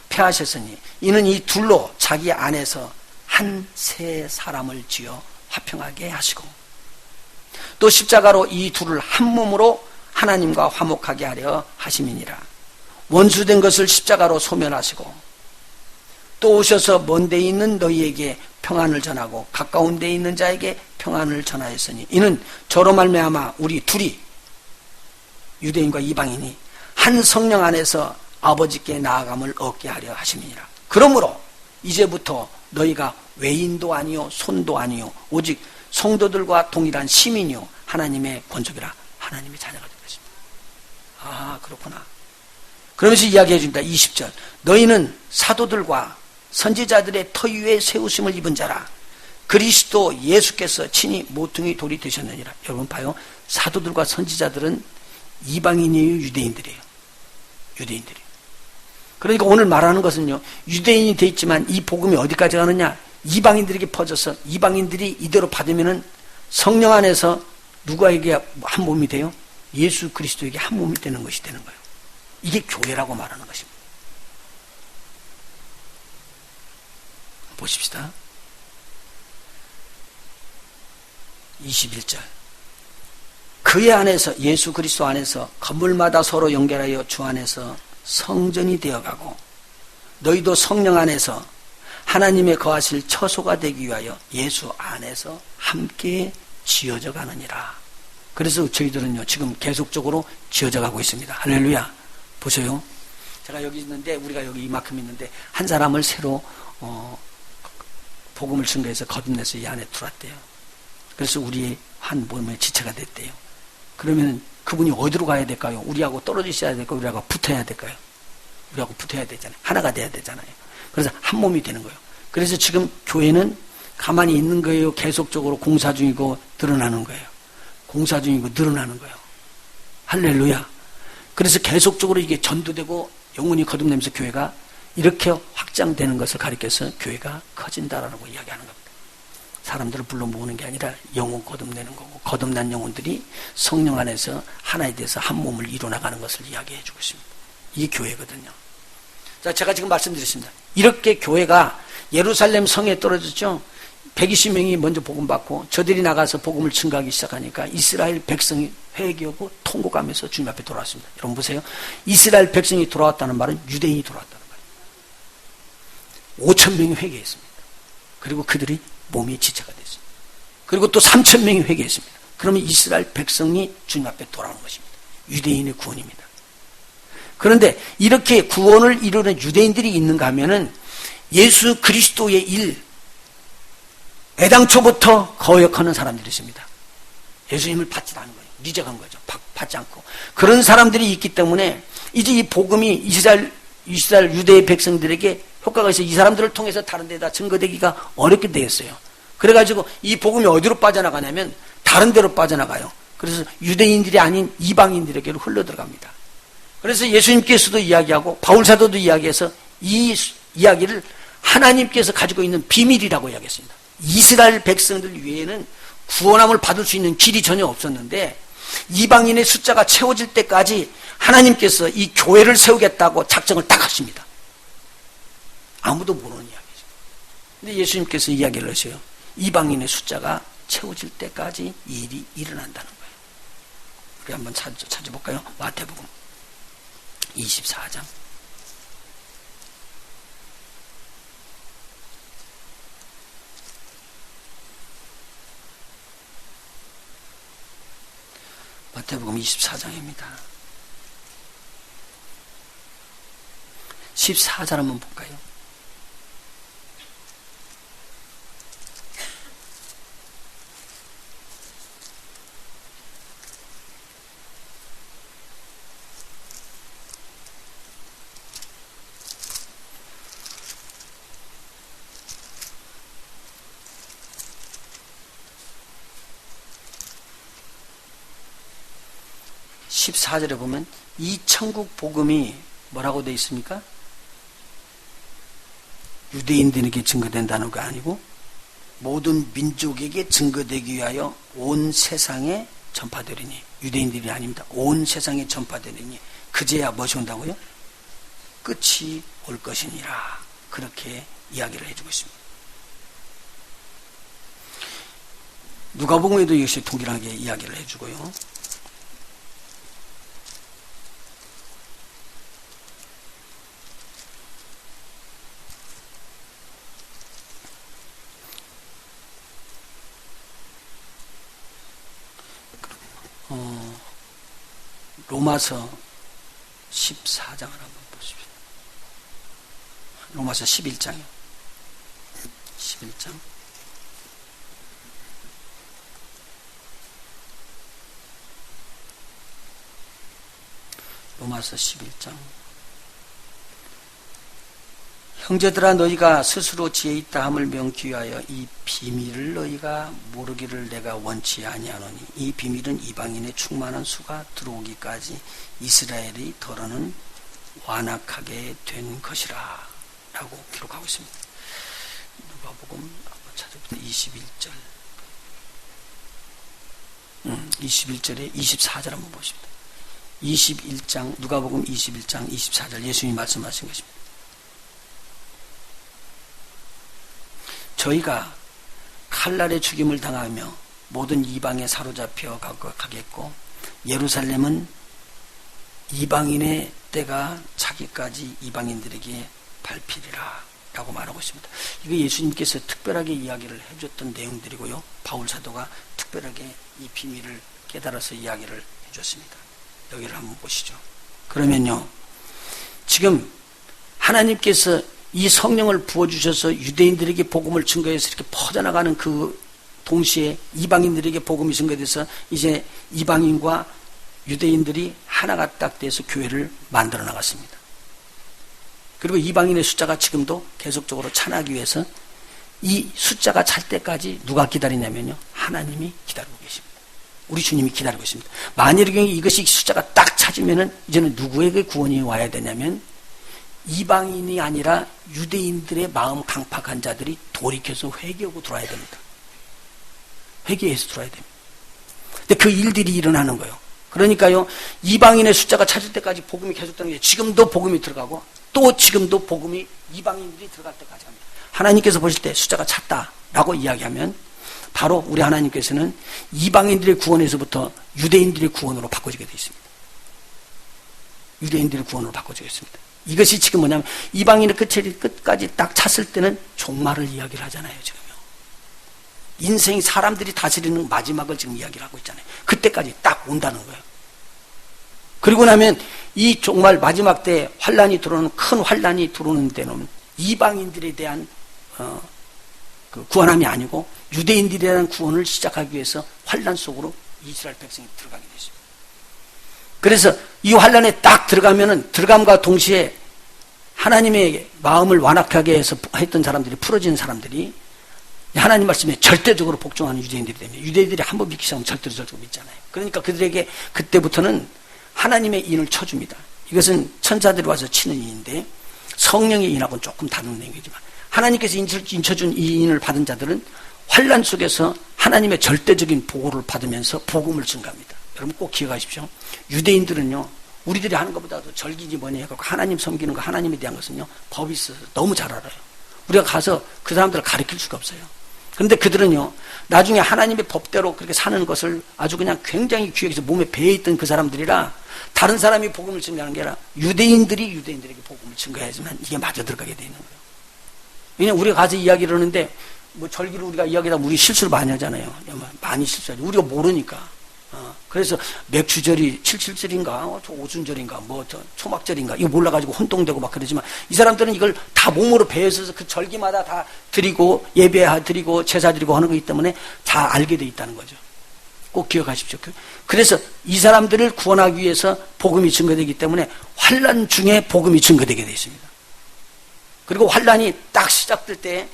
폐하셨으니 이는 이 둘로 자기 안에서 한 새 사람을 지어 화평하게 하시고 또 십자가로 이 둘을 한 몸으로 하나님과 화목하게 하려 하심이니라. 원수된 것을 십자가로 소멸하시고 또 오셔서 먼 데 있는 너희에게 평안을 전하고 가까운 데 있는 자에게 평안을 전하였으니 이는 저로 말미암아 우리 둘이 유대인과 이방인이 한 성령 안에서 아버지께 나아감을 얻게 하려 하심이니라. 그러므로 이제부터 너희가 외인도 아니요 손도 아니요 오직 성도들과 동일한 시민이요 하나님의 권속이라. 하나님의 자녀가 된 것입니다. 아, 그렇구나. 그러면서 이야기해 줍니다. 20절 너희는 사도들과 선지자들의 터 위에 세우심을 입은 자라. 그리스도 예수께서 친히 모퉁이 돌이 되셨느니라. 여러분 봐요. 사도들과 선지자들은 이방인이에요 유대인들이에요. 유대인들이에요. 그러니까 오늘 말하는 것은요, 유대인이 돼 있지만 이 복음이 어디까지 가느냐? 이방인들에게 퍼져서 이방인들이 이대로 받으면은 성령 안에서 누구에게 한 몸이 돼요? 예수 그리스도에게 한 몸이 되는 것이 되는 거예요. 이게 교회라고 말하는 것입니다. 보십시다. 21절. 그의 안에서, 예수 그리스도 안에서 건물마다 서로 연결하여 주 안에서 성전이 되어가고 너희도 성령 안에서 하나님의 거하실 처소가 되기 위하여 예수 안에서 함께 지어져 가느니라. 그래서 저희들은요 지금 계속적으로 지어져 가고 있습니다. 할렐루야. 보세요. 제가 여기 있는데, 우리가 여기 이만큼 있는데 한 사람을 새로 복음을 증거해서 거듭내서 이 안에 들어왔대요. 그래서 우리의 한 몸의 지체가 됐대요. 그러면 그분이 어디로 가야 될까요? 우리하고 떨어지셔야 될까요? 우리하고 붙어야 될까요? 우리하고 붙어야 되잖아요. 하나가 돼야 되잖아요. 그래서 한 몸이 되는 거예요. 그래서 지금 교회는 가만히 있는 거예요? 계속적으로 공사 중이고 늘어나는 거예요? 공사 중이고 늘어나는 거예요. 할렐루야. 그래서 계속적으로 이게 전도되고 영혼이 거듭내면서 교회가 이렇게 확장되는 것을 가리켜서 교회가 커진다라고 이야기하는 겁니다. 사람들을 불러 모으는 게 아니라 영혼 거듭내는 거고, 거듭난 영혼들이 성령 안에서 하나에 대해서 한 몸을 이뤄나가는 것을 이야기해 주고 있습니다. 이게 교회거든요. 자, 제가 지금 말씀드렸습니다. 이렇게 교회가 예루살렘 성에 떨어졌죠. 120명이 먼저 복음 받고 저들이 나가서 복음을 증거하기 시작하니까 이스라엘 백성이 회개하고 통곡하면서 주님 앞에 돌아왔습니다. 여러분 보세요. 이스라엘 백성이 돌아왔다는 말은 유대인이 돌아왔다는 말이에요. 5,000명이 회개했습니다. 그리고 그들이 몸이 지체가 됐습니다. 그리고 또 3,000명이 회개했습니다. 그러면 이스라엘 백성이 주님 앞에 돌아오는 것입니다. 유대인의 구원입니다. 그런데 이렇게 구원을 이루는 유대인들이 있는가 하면은 예수 그리스도의 일, 애당초부터 거역하는 사람들이 있습니다. 예수님을 받지 않은 거예요. 리적한 거죠. 받지 않고. 그런 사람들이 있기 때문에 이제 이 복음이 이스라엘 유대의 백성들에게 효과가 있어요. 이 사람들을 통해서 다른 데다 증거되기가 어렵게 되었어요. 그래가지고 이 복음이 어디로 빠져나가냐면 다른 데로 빠져나가요. 그래서 유대인들이 아닌 이방인들에게로 흘러들어갑니다. 그래서 예수님께서도 이야기하고 바울사도도 이야기해서 이 이야기를 하나님께서 가지고 있는 비밀이라고 이야기했습니다. 이스라엘 백성들 외에는 구원함을 받을 수 있는 길이 전혀 없었는데 이방인의 숫자가 채워질 때까지 하나님께서 이 교회를 세우겠다고 작정을 딱 하십니다. 아무도 모르는 이야기죠. 근데 예수님께서 이야기를 하셔요. 이방인의 숫자가 채워질 때까지 이 일이 일어난다는 거예요. 우리 한번 찾아볼까요? 마태복음 24장. 마태복음 24장입니다. 14절 한번 볼까요? (14절에) 보면 이 천국 복음이 뭐라고 되어 있습니까? 유대인들에게 증거된다는 거 아니고 모든 민족에게 증거되기 위하여 온 세상에 전파되리니, 유대인들이 아닙니다. 온 세상에 전파되리니 그제야 무엇이 온다고요? 끝이 올 것이니라. 그렇게 이야기를 해주고 있습니다. 누가복음에도 역시 동일하게 이야기를 해주고요. 로마서 14장을 한번 보십시오. 로마서 11장이요. 11장. 로마서 11장. 형제들아 너희가 스스로 지혜 있다 함을 명기 위하여 이 비밀을 너희가 모르기를 내가 원치 아니하노니 이 비밀은 이방인의 충만한 수가 들어오기까지 이스라엘이 더러는 완악하게 된 것이라 라고 기록하고 있습니다. 누가복음 한번 찾아보세요. 21절. 21절에 24절 한번 보십니다. 21장 누가복음 21장 24절 예수님이 말씀하신 것입니다. 저희가 칼날의 죽임을 당하며 모든 이방에 사로잡혀 가겠고 예루살렘은 이방인의 때가 차기까지 이방인들에게 밟히리라 라고 말하고 있습니다. 이거 예수님께서 특별하게 이야기를 해줬던 내용들이고요. 바울 사도가 특별하게 이 비밀을 깨달아서 이야기를 해줬습니다. 여기를 한번 보시죠. 그러면요, 지금 하나님께서 이 성령을 부어주셔서 유대인들에게 복음을 증거해서 이렇게 퍼져나가는 그 동시에 이방인들에게 복음이 증거돼서 이제 이방인과 유대인들이 하나가 딱 돼서 교회를 만들어 나갔습니다. 그리고 이방인의 숫자가 지금도 계속적으로 차나기 위해서 이 숫자가 찰 때까지 누가 기다리냐면요, 하나님이 기다리고 계십니다. 우리 주님이 기다리고 있습니다. 만일의 경우에 이것이 숫자가 딱 찾으면은 이제는 누구에게 구원이 와야 되냐면 이방인이 아니라 유대인들의 마음 강팍한 자들이 돌이켜서 회개하고 들어와야 됩니다. 회개해서 들어와야 됩니다. 근데 그 일들이 일어나는 거예요. 그러니까요, 이방인의 숫자가 찾을 때까지 복음이 계속되는 게 지금도 복음이 들어가고 또 지금도 복음이 이방인들이 들어갈 때까지 합니다. 하나님께서 보실 때 숫자가 찼다라고 이야기하면 바로 우리 하나님께서는 이방인들의 구원에서부터 유대인들의 구원으로 바꿔지게 되어 있습니다. 유대인들의 구원으로 바꿔지겠습니다. 이것이 지금 뭐냐면 이방인의 끝까지 딱 찼을 때는 종말을 이야기를 하잖아요. 지금요. 인생이 사람들이 다스리는 마지막을 지금 이야기를 하고 있잖아요. 그때까지 딱 온다는 거예요. 그리고 나면 이 종말 마지막 때 환란이 들어오는 큰 환란이 들어오는 때는 이방인들에 대한 그 구원함이 아니고 유대인들에 대한 구원을 시작하기 위해서 환란 속으로 이스라엘 백성이 들어가게 되죠. 그래서 이 환란에 딱 들어감과 동시에 하나님의 마음을 완악하게 해서 했던 사람들이 풀어진 사람들이 하나님 말씀에 절대적으로 복종하는 유대인들이 되면 유대인들이 한번 믿기 시작하면 절대적으로 믿잖아요. 그러니까 그들에게 그때부터는 하나님의 인을 쳐줍니다. 이것은 천사들이 와서 치는 인인데 성령의 인하고는 조금 다른 내용이지만 하나님께서 인쳐준 이 인을 받은 자들은 환란 속에서 하나님의 절대적인 보호를 받으면서 복음을 증가합니다. 여러분 꼭 기억하십시오. 유대인들은요, 우리들이 하는 것보다도 절기지 뭐니 해갖고 하나님 섬기는 거, 하나님에 대한 것은요, 법이 있어서 너무 잘 알아요. 우리가 가서 그 사람들을 가르칠 수가 없어요. 그런데 그들은요, 나중에 하나님의 법대로 그렇게 사는 것을 아주 그냥 굉장히 귀하게 몸에 배어있던 그 사람들이라 다른 사람이 복음을 증거하는 게 아니라 유대인들이 유대인들에게 복음을 증거해야지만 이게 맞아 들어가게 되는 거예요. 왜냐면 우리가 가서 이야기를 하는데 뭐 절기를 우리가 이야기하다 우리 실수를 많이 하잖아요. 많이 실수하죠. 우리가 모르니까. 그래서 맥주절이 77절인가, 오순절인가, 초막절인가, 이거 몰라가지고 혼동되고 막 그러지만 이 사람들은 이걸 다 몸으로 배워서 그 절기마다 다 드리고 예배 드리고 제사 드리고 하는 거기 때문에 다 알게 돼 있다는 거죠. 꼭 기억하십시오. 그래서 이 사람들을 구원하기 위해서 복음이 증거되기 때문에 환란 중에 복음이 증거되게 되어 있습니다. 그리고 환란이 딱 시작될 때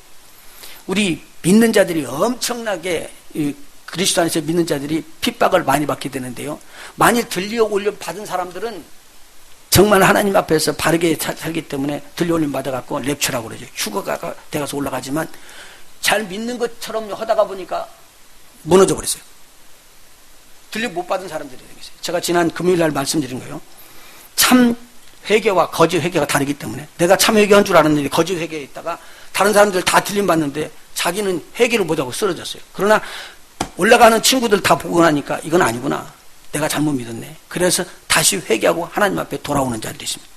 우리 믿는 자들이 엄청나게 그리스도 안에서 믿는 자들이 핍박을 많이 받게 되는데요. 만일 들려 올림 받은 사람들은 정말 하나님 앞에서 바르게 살기 때문에 들려 올림 받아갖고 랩처라고 그러죠. 휴거가 돼가서 올라가지만 잘 믿는 것처럼 하다가 보니까 무너져 버렸어요. 들려 못 받은 사람들이 되겠어요. 제가 지난 금요일 날 말씀드린 거예요. 참 회개와 거짓 회개가 다르기 때문에 내가 참 회개한 줄 알았는데 거짓 회개에 있다가 다른 사람들 다 들림 받는데 자기는 회개를 못하고 쓰러졌어요. 그러나 올라가는 친구들 다 보고 나니까 이건 아니구나. 내가 잘못 믿었네. 그래서 다시 회개하고 하나님 앞에 돌아오는 자들이 있습니다.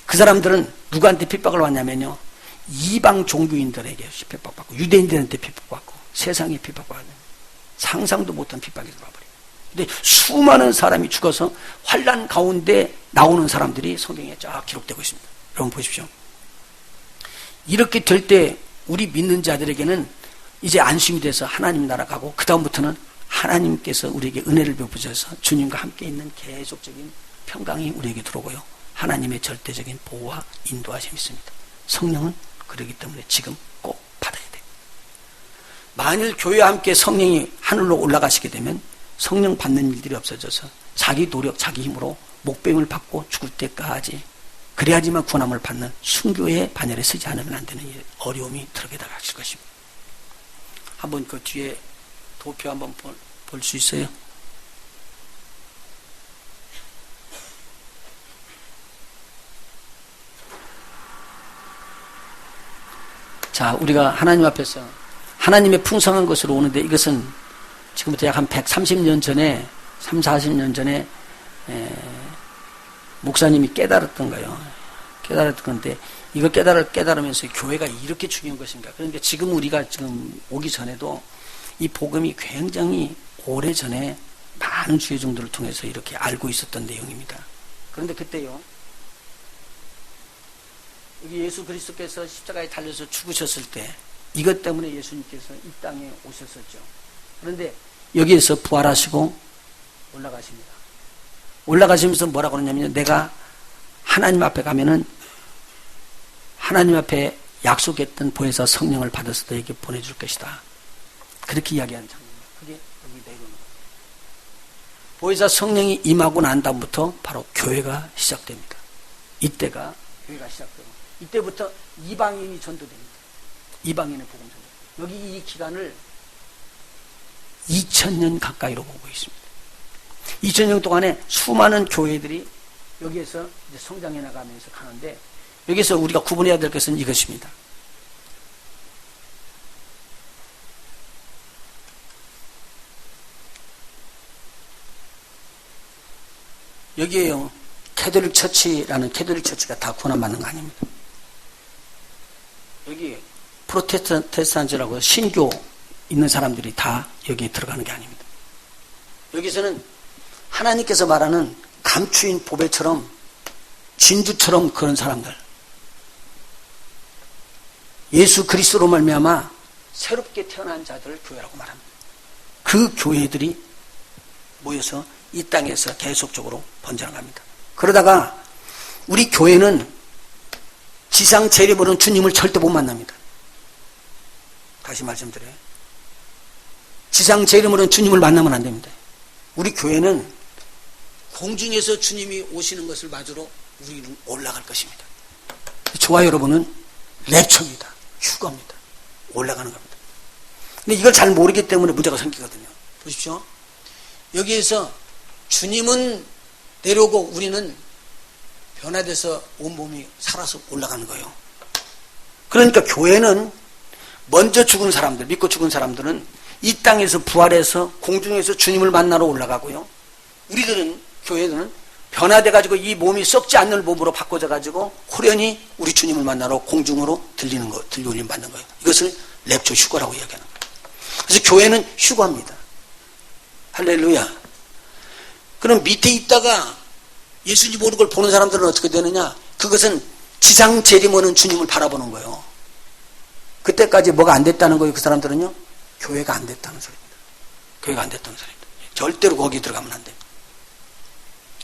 그 사람들은 누구한테 핍박을 받냐면요. 이방 종교인들에게 핍박받고 유대인들한테 핍박받고 세상에 핍박받는 상상도 못한 핍박이 들어와버려요. 근데 수많은 사람이 죽어서 환란 가운데 나오는 사람들이 성경에 쫙 기록되고 있습니다. 여러분 보십시오. 이렇게 될 때 우리 믿는 자들에게는 이제 안심이 돼서 하나님 나라 가고 그 다음부터는 하나님께서 우리에게 은혜를 베푸셔서 주님과 함께 있는 계속적인 평강이 우리에게 들어오고요. 하나님의 절대적인 보호와 인도하심이 있습니다. 성령은 그러기 때문에 지금 꼭 받아야 돼요. 만일 교회와 함께 성령이 하늘로 올라가시게 되면 성령 받는 일들이 없어져서 자기 노력, 자기 힘으로 목배임을 받고 죽을 때까지 그래야지만 구원함을 받는 순교의 반열에 서지 않으면 안 되는 어려움이 들어게 나가실 것입니다. 한번 그 뒤에 도표 한번 볼 수 있어요? 자, 우리가 하나님 앞에서 하나님의 풍성한 것으로 오는데 이것은 지금부터 약 한 130년 전에 3, 40년 전에 목사님이 깨달았던 거예요. 깨달았던 건데 이거 깨달으면서 교회가 이렇게 중요한 것인가. 그런데 지금 우리가 지금 오기 전에도 이 복음이 굉장히 오래전에 많은 주의종들을 통해서 이렇게 알고 있었던 내용입니다. 그런데 그때요, 여기 예수 그리스도께서 십자가에 달려서 죽으셨을 때 이것 때문에 예수님께서 이 땅에 오셨었죠. 그런데 여기에서 부활하시고 올라가십니다. 올라가시면서 뭐라고 그러냐면요, 내가 하나님 앞에 가면은 하나님 앞에 약속했던 보혜사 성령을 받아서 너에게 보내줄 것이다. 그렇게 이야기하는 장면입니다. 그게 여기 내려오는 거예요. 보혜사 성령이 임하고 난 다음부터 바로 교회가 시작됩니다. 이때가 교회가 시작되고 이때부터 이방인이 전도됩니다. 이방인의 복음 전도. 여기 이 기간을 2000년 가까이로 보고 있습니다. 2000년 동안에 수많은 교회들이 여기에서 이제 성장해 나가면서 가는데 여기서 우리가 구분해야 될 것은 이것입니다. 여기에요, 캐톨릭 처치라는 캐톨릭 처치가 다 구원받는 거 아닙니다. 여기 프로테스탄트라고 신교 있는 사람들이 다 여기에 들어가는 게 아닙니다. 여기서는 하나님께서 말하는 감추인 보배처럼 진주처럼 그런 사람들, 예수 그리스도로 말미암아 새롭게 태어난 자들을 교회라고 말합니다. 그 교회들이 모여서 이 땅에서 계속적으로 번져나갑니다. 그러다가 우리 교회는 지상 재림으로는 주님을 절대 못 만납니다. 다시 말씀드려요. 지상 재림으로는 주님을 만나면 안 됩니다. 우리 교회는 공중에서 주님이 오시는 것을 맞으러 우리는 올라갈 것입니다. 저와 여러분은 랩처입니다. 휴거입니다. 올라가는 겁니다. 근데 이걸 잘 모르기 때문에 문제가 생기거든요. 보십시오. 여기에서 주님은 내려오고 우리는 변화돼서 온몸이 살아서 올라가는 거예요. 그러니까 교회는 먼저 죽은 사람들, 믿고 죽은 사람들은 이 땅에서 부활해서 공중에서 주님을 만나러 올라가고요. 우리들은, 교회는 변화돼가지고 이 몸이 썩지 않는 몸으로 바꿔져가지고 호련히 우리 주님을 만나러 공중으로 들려올림 받는 거예요. 이것을 랩처 휴거라고 이야기하는 거예요. 그래서 교회는 휴거입니다. 할렐루야. 그럼 밑에 있다가 예수님 오는 걸 보는 사람들은 어떻게 되느냐? 그것은 지상 재림오는 주님을 바라보는 거예요. 그때까지 뭐가 안 됐다는 거예요. 그 사람들은요, 교회가 안 됐다는 소리입니다. 교회가 안 됐다는 소리입니다. 절대로 거기 들어가면 안 됩니다.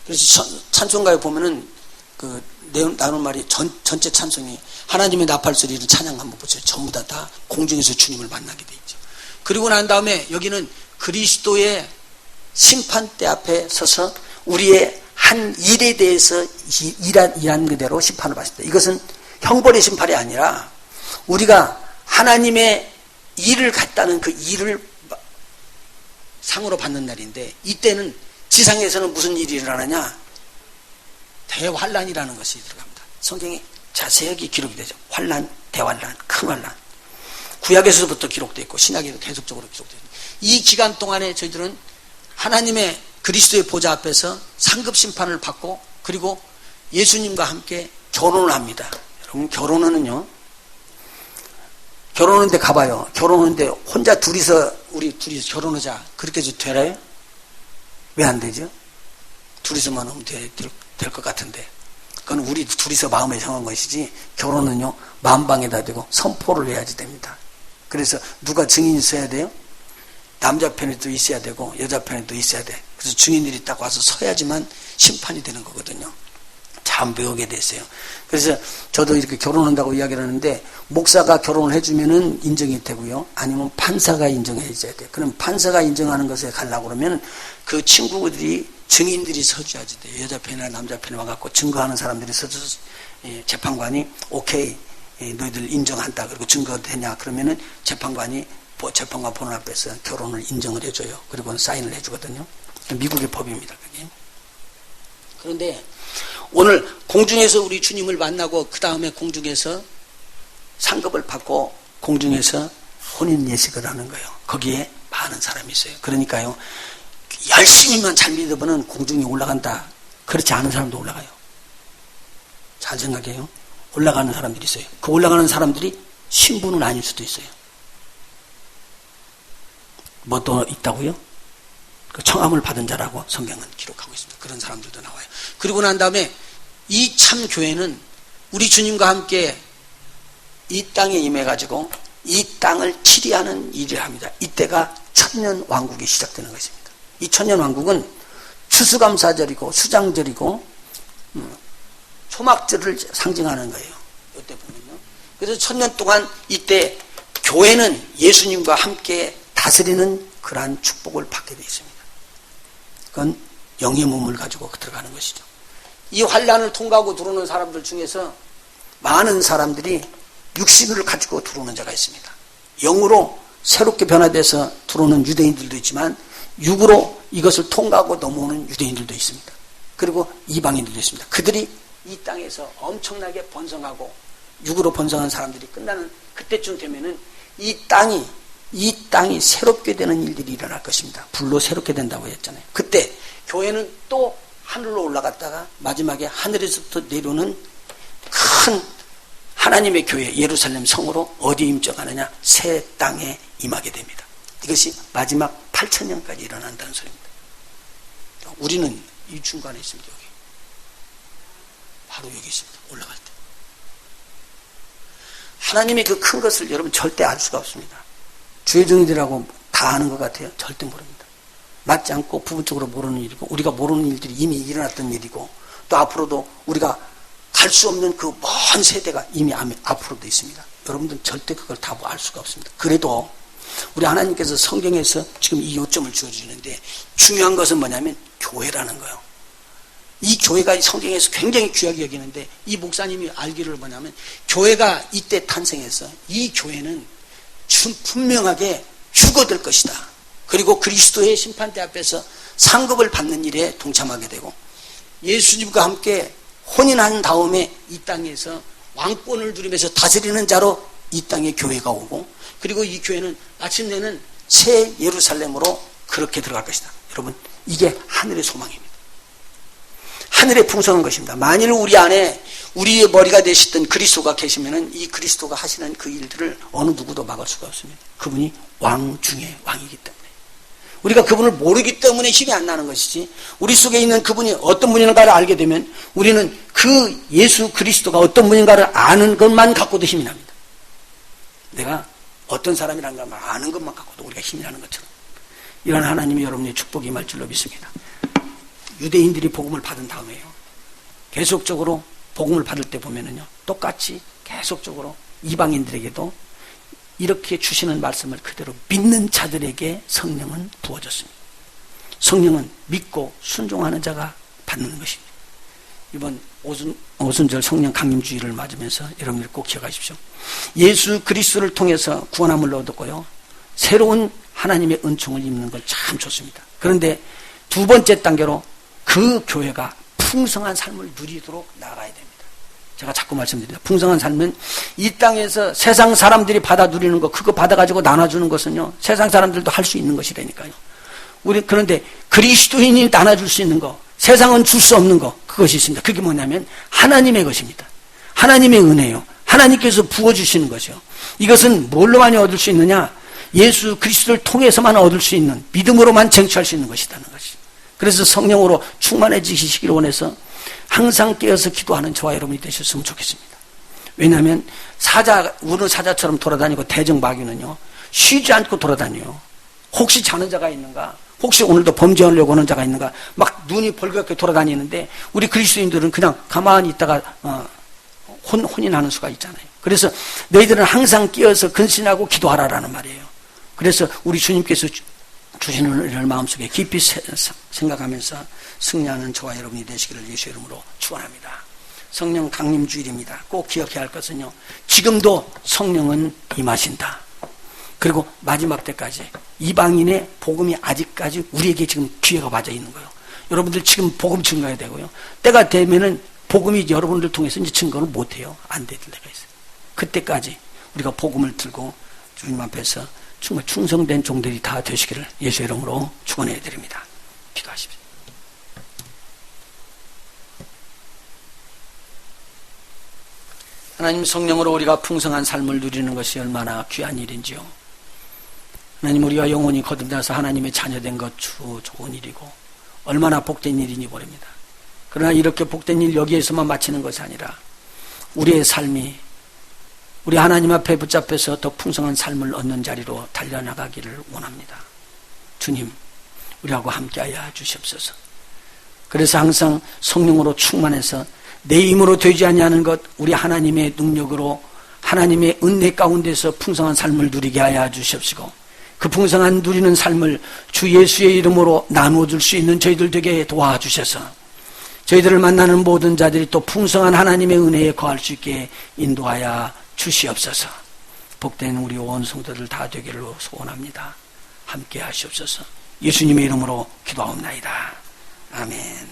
그래서 찬송가에 보면은 그 내용 나누는 말이 전체 찬송이 하나님의 나팔 소리를 찬양 한번 보세요. 전부 다 공중에서 주님을 만나게 돼 있죠. 그리고 난 다음에 여기는 그리스도의 심판대 앞에 서서 우리의 한 일에 대해서 일한 그대로 심판을 받습니다. 이것은 형벌의 심판이 아니라 우리가 하나님의 일을 갖다는 그 일을 상으로 받는 날인데, 이때는 지상에서는 무슨 일이 일어나냐? 대환란이라는 것이 들어갑니다. 성경에 자세하게 기록이 되죠. 환란, 대환란, 큰 환란. 구약에서부터 기록되어 있고 신약에도 계속적으로 기록되어 있습니다. 이 기간 동안에 저희들은 하나님의 그리스도의 보좌 앞에서 상급 심판을 받고, 그리고 예수님과 함께 결혼을 합니다. 여러분, 결혼하는데 가봐요. 결혼하는데 혼자 우리 둘이서 결혼하자. 그렇게 해도 되나요? 왜 안 되죠? 둘이서만 하면 될 것 같은데. 그건 우리 둘이서 마음에 정한 것이지, 결혼은요, 만방에다 대고 선포를 해야지 됩니다. 그래서 누가 증인이 있어야 돼요? 남자 편에도 있어야 되고 여자 편에도 있어야 돼. 그래서 증인들이 딱 와서 서야지만 심판이 되는 거거든요. 참 배우게 됐어요. 그래서 저도 이렇게 결혼한다고 이야기를 하는데, 목사가 결혼을 해주면은 인정이 되고요, 아니면 판사가 인정해줘야 돼요. 그럼 판사가 인정하는 것에 가려고 그러면 그 친구들이, 증인들이 서줘야지 돼요. 여자 편이나 남자 편에 와갖고 증거하는 사람들이 서줘서 재판관이 오케이, 너희들 인정한다, 그리고 증거가 되냐 그러면은 재판관 보는 앞에서 결혼을 인정을 해줘요. 그리고 사인을 해주거든요. 미국의 법입니다, 그게. 그런데 오늘 공중에서 우리 주님을 만나고 그 다음에 공중에서 상급을 받고 공중에서 혼인 예식을 하는 거예요. 거기에 많은 사람이 있어요. 그러니까요, 열심히만 잘 믿어보면 공중에 올라간다. 그렇지 않은 사람도 올라가요. 잘 생각해요. 올라가는 사람들이 있어요. 그 올라가는 사람들이 신부는 아닐 수도 있어요. 뭐 또 있다고요? 그 청함을 받은 자라고 성경은 기록하고 있습니다. 그런 사람들도 나와요. 그리고 난 다음에 이 참 교회는 우리 주님과 함께 이 땅에 임해가지고 이 땅을 치리하는 일을 합니다. 이때가 천년 왕국이 시작되는 것입니다. 이 천년 왕국은 추수감사절이고 수장절이고 초막절을 상징하는 거예요. 이때 보면요. 그래서 천년 동안 이때 교회는 예수님과 함께 다스리는 그러한 축복을 받게 되어 있습니다. 그건 영의 몸을 가지고 들어가는 것이죠. 이 환란을 통과하고 들어오는 사람들 중에서 많은 사람들이 육신을 가지고 들어오는 자가 있습니다. 영으로 새롭게 변화돼서 들어오는 유대인들도 있지만 육으로 이것을 통과하고 넘어오는 유대인들도 있습니다. 그리고 이방인들도 있습니다. 그들이 이 땅에서 엄청나게 번성하고 육으로 번성한 사람들이 끝나는 그때쯤 되면은 이 땅이 새롭게 되는 일들이 일어날 것입니다. 불로 새롭게 된다고 했잖아요. 그때 교회는 또 하늘로 올라갔다가 마지막에 하늘에서부터 내려오는 큰 하나님의 교회 예루살렘 성으로 어디 임적하느냐? 새 땅에 임하게 됩니다. 이것이 마지막 8,000년까지 일어난다는 소리입니다. 우리는 이 중간에 있습니다. 여기 바로 여기 있습니다. 올라갈 때 하나님의 그 큰 것을 여러분 절대 알 수가 없습니다. 주의 종들이라고 다 아는 것 같아요? 절대 모릅니다. 맞지 않고 부분적으로 모르는 일이고 우리가 모르는 일들이 이미 일어났던 일이고 또 앞으로도 우리가 갈 수 없는 그 먼 세대가 이미 앞으로도 있습니다. 여러분들은 절대 그걸 다 알 수가 없습니다. 그래도 우리 하나님께서 성경에서 지금 이 요점을 주어주시는데 중요한 것은 뭐냐면 교회라는 거예요. 이 교회가 성경에서 굉장히 귀하게 여기는데 이 목사님이 알기를 뭐냐면 교회가 이때 탄생해서 이 교회는 분명하게 죽어들 것이다. 그리고 그리스도의 심판대 앞에서 상급을 받는 일에 동참하게 되고 예수님과 함께 혼인한 다음에 이 땅에서 왕권을 누리면서 다스리는 자로 이 땅에 교회가 오고 그리고 이 교회는 마침내는 새 예루살렘으로 그렇게 들어갈 것이다. 여러분 이게 하늘의 소망입니다. 하늘의 풍성한 것입니다. 만일 우리 안에 우리의 머리가 되시던 그리스도가 계시면은 이 그리스도가 하시는 그 일들을 어느 누구도 막을 수가 없습니다. 그분이 왕 중에 왕이기 때문에 우리가 그분을 모르기 때문에 힘이 안 나는 것이지 우리 속에 있는 그분이 어떤 분인가를 알게 되면 우리는 그 예수 그리스도가 어떤 분인가를 아는 것만 갖고도 힘이 납니다. 내가 어떤 사람이란 걸 아는 것만 갖고도 우리가 힘이 나는 것처럼 이런 하나님이 여러분의 축복이 임할 줄로 믿습니다. 유대인들이 복음을 받은 다음에요. 계속적으로 복음을 받을 때 보면은요. 똑같이 계속적으로 이방인들에게도 이렇게 주시는 말씀을 그대로 믿는 자들에게 성령은 부어졌습니다. 성령은 믿고 순종하는 자가 받는 것입니다. 이번 오순절 성령 강림주의를 맞으면서 여러분들 꼭 기억하십시오. 예수 그리스도를 통해서 구원함을 얻었고요. 새로운 하나님의 은총을 입는 걸 참 좋습니다. 그런데 두 번째 단계로 그 교회가 풍성한 삶을 누리도록 나아가야 됩니다. 제가 자꾸 말씀드립니다. 풍성한 삶은 이 땅에서 세상 사람들이 받아 누리는 거 그거 받아가지고 나눠주는 것은요. 세상 사람들도 할 수 있는 것이라니까요. 그런데 그리스도인이 나눠줄 수 있는 거 세상은 줄 수 없는 거 그것이 있습니다. 그게 뭐냐면 하나님의 것입니다. 하나님의 은혜요. 하나님께서 부어주시는 것이요. 이것은 뭘로만 얻을 수 있느냐? 예수 그리스도를 통해서만 얻을 수 있는 믿음으로만 쟁취할 수 있는 것이라는 것이. 그래서 성령으로 충만해지시기를 원해서 항상 깨어서 기도하는 저와 여러분이 되셨으면 좋겠습니다. 왜냐하면 우는 사자처럼 돌아다니고 대적마귀는요 쉬지 않고 돌아다녀요. 혹시 자는 자가 있는가? 혹시 오늘도 범죄하려고 하는 자가 있는가? 막 눈이 벌겋게 돌아다니는데 우리 그리스도인들은 그냥 가만히 있다가 혼인하는 수가 있잖아요. 그래서 너희들은 항상 깨어서 근신하고 기도하라라는 말이에요. 그래서 우리 주님께서 주시는 은혜를 마음속에 깊이 생각하면서 승리하는 저와 여러분이 되시기를 예수 이름으로 축원합니다. 성령 강림주일입니다. 꼭 기억해야 할 것은요. 지금도 성령은 임하신다. 그리고 마지막 때까지 이방인의 복음이 아직까지 우리에게 지금 기회가 맞아 있는 거예요. 여러분들 지금 복음 증거해야 되고요. 때가 되면은 복음이 여러분들 통해서 이제 증거를 못 해요. 안 될 때가 있어요. 그때까지 우리가 복음을 들고 주님 앞에서 정말 충성된 종들이 다 되시기를 예수의 이름으로 축원해 드립니다. 기도하십시오. 하나님, 성령으로 우리가 풍성한 삶을 누리는 것이 얼마나 귀한 일인지요. 하나님, 우리가 영혼이 거듭나서 하나님의 자녀된 것 좋은 일이고 얼마나 복된 일이니 모릅니다. 그러나 이렇게 복된 일 여기에서만 마치는 것이 아니라 우리의 삶이 우리 하나님 앞에 붙잡혀서 더 풍성한 삶을 얻는 자리로 달려나가기를 원합니다. 주님, 우리하고 함께하여 주시옵소서. 그래서 항상 성령으로 충만해서 내 힘으로 되지 아니하는 것, 우리 하나님의 능력으로 하나님의 은혜 가운데서 풍성한 삶을 누리게 하여 주시옵시고, 그 풍성한 누리는 삶을 주 예수의 이름으로 나누어줄 수 있는 저희들 되게 도와주셔서 저희들을 만나는 모든 자들이 또 풍성한 하나님의 은혜에 거할 수 있게 인도하여 주시옵소서. 복된 우리 온 성도들 다 되기를 소원합니다. 함께 하시옵소서. 예수님의 이름으로 기도하옵나이다. 아멘.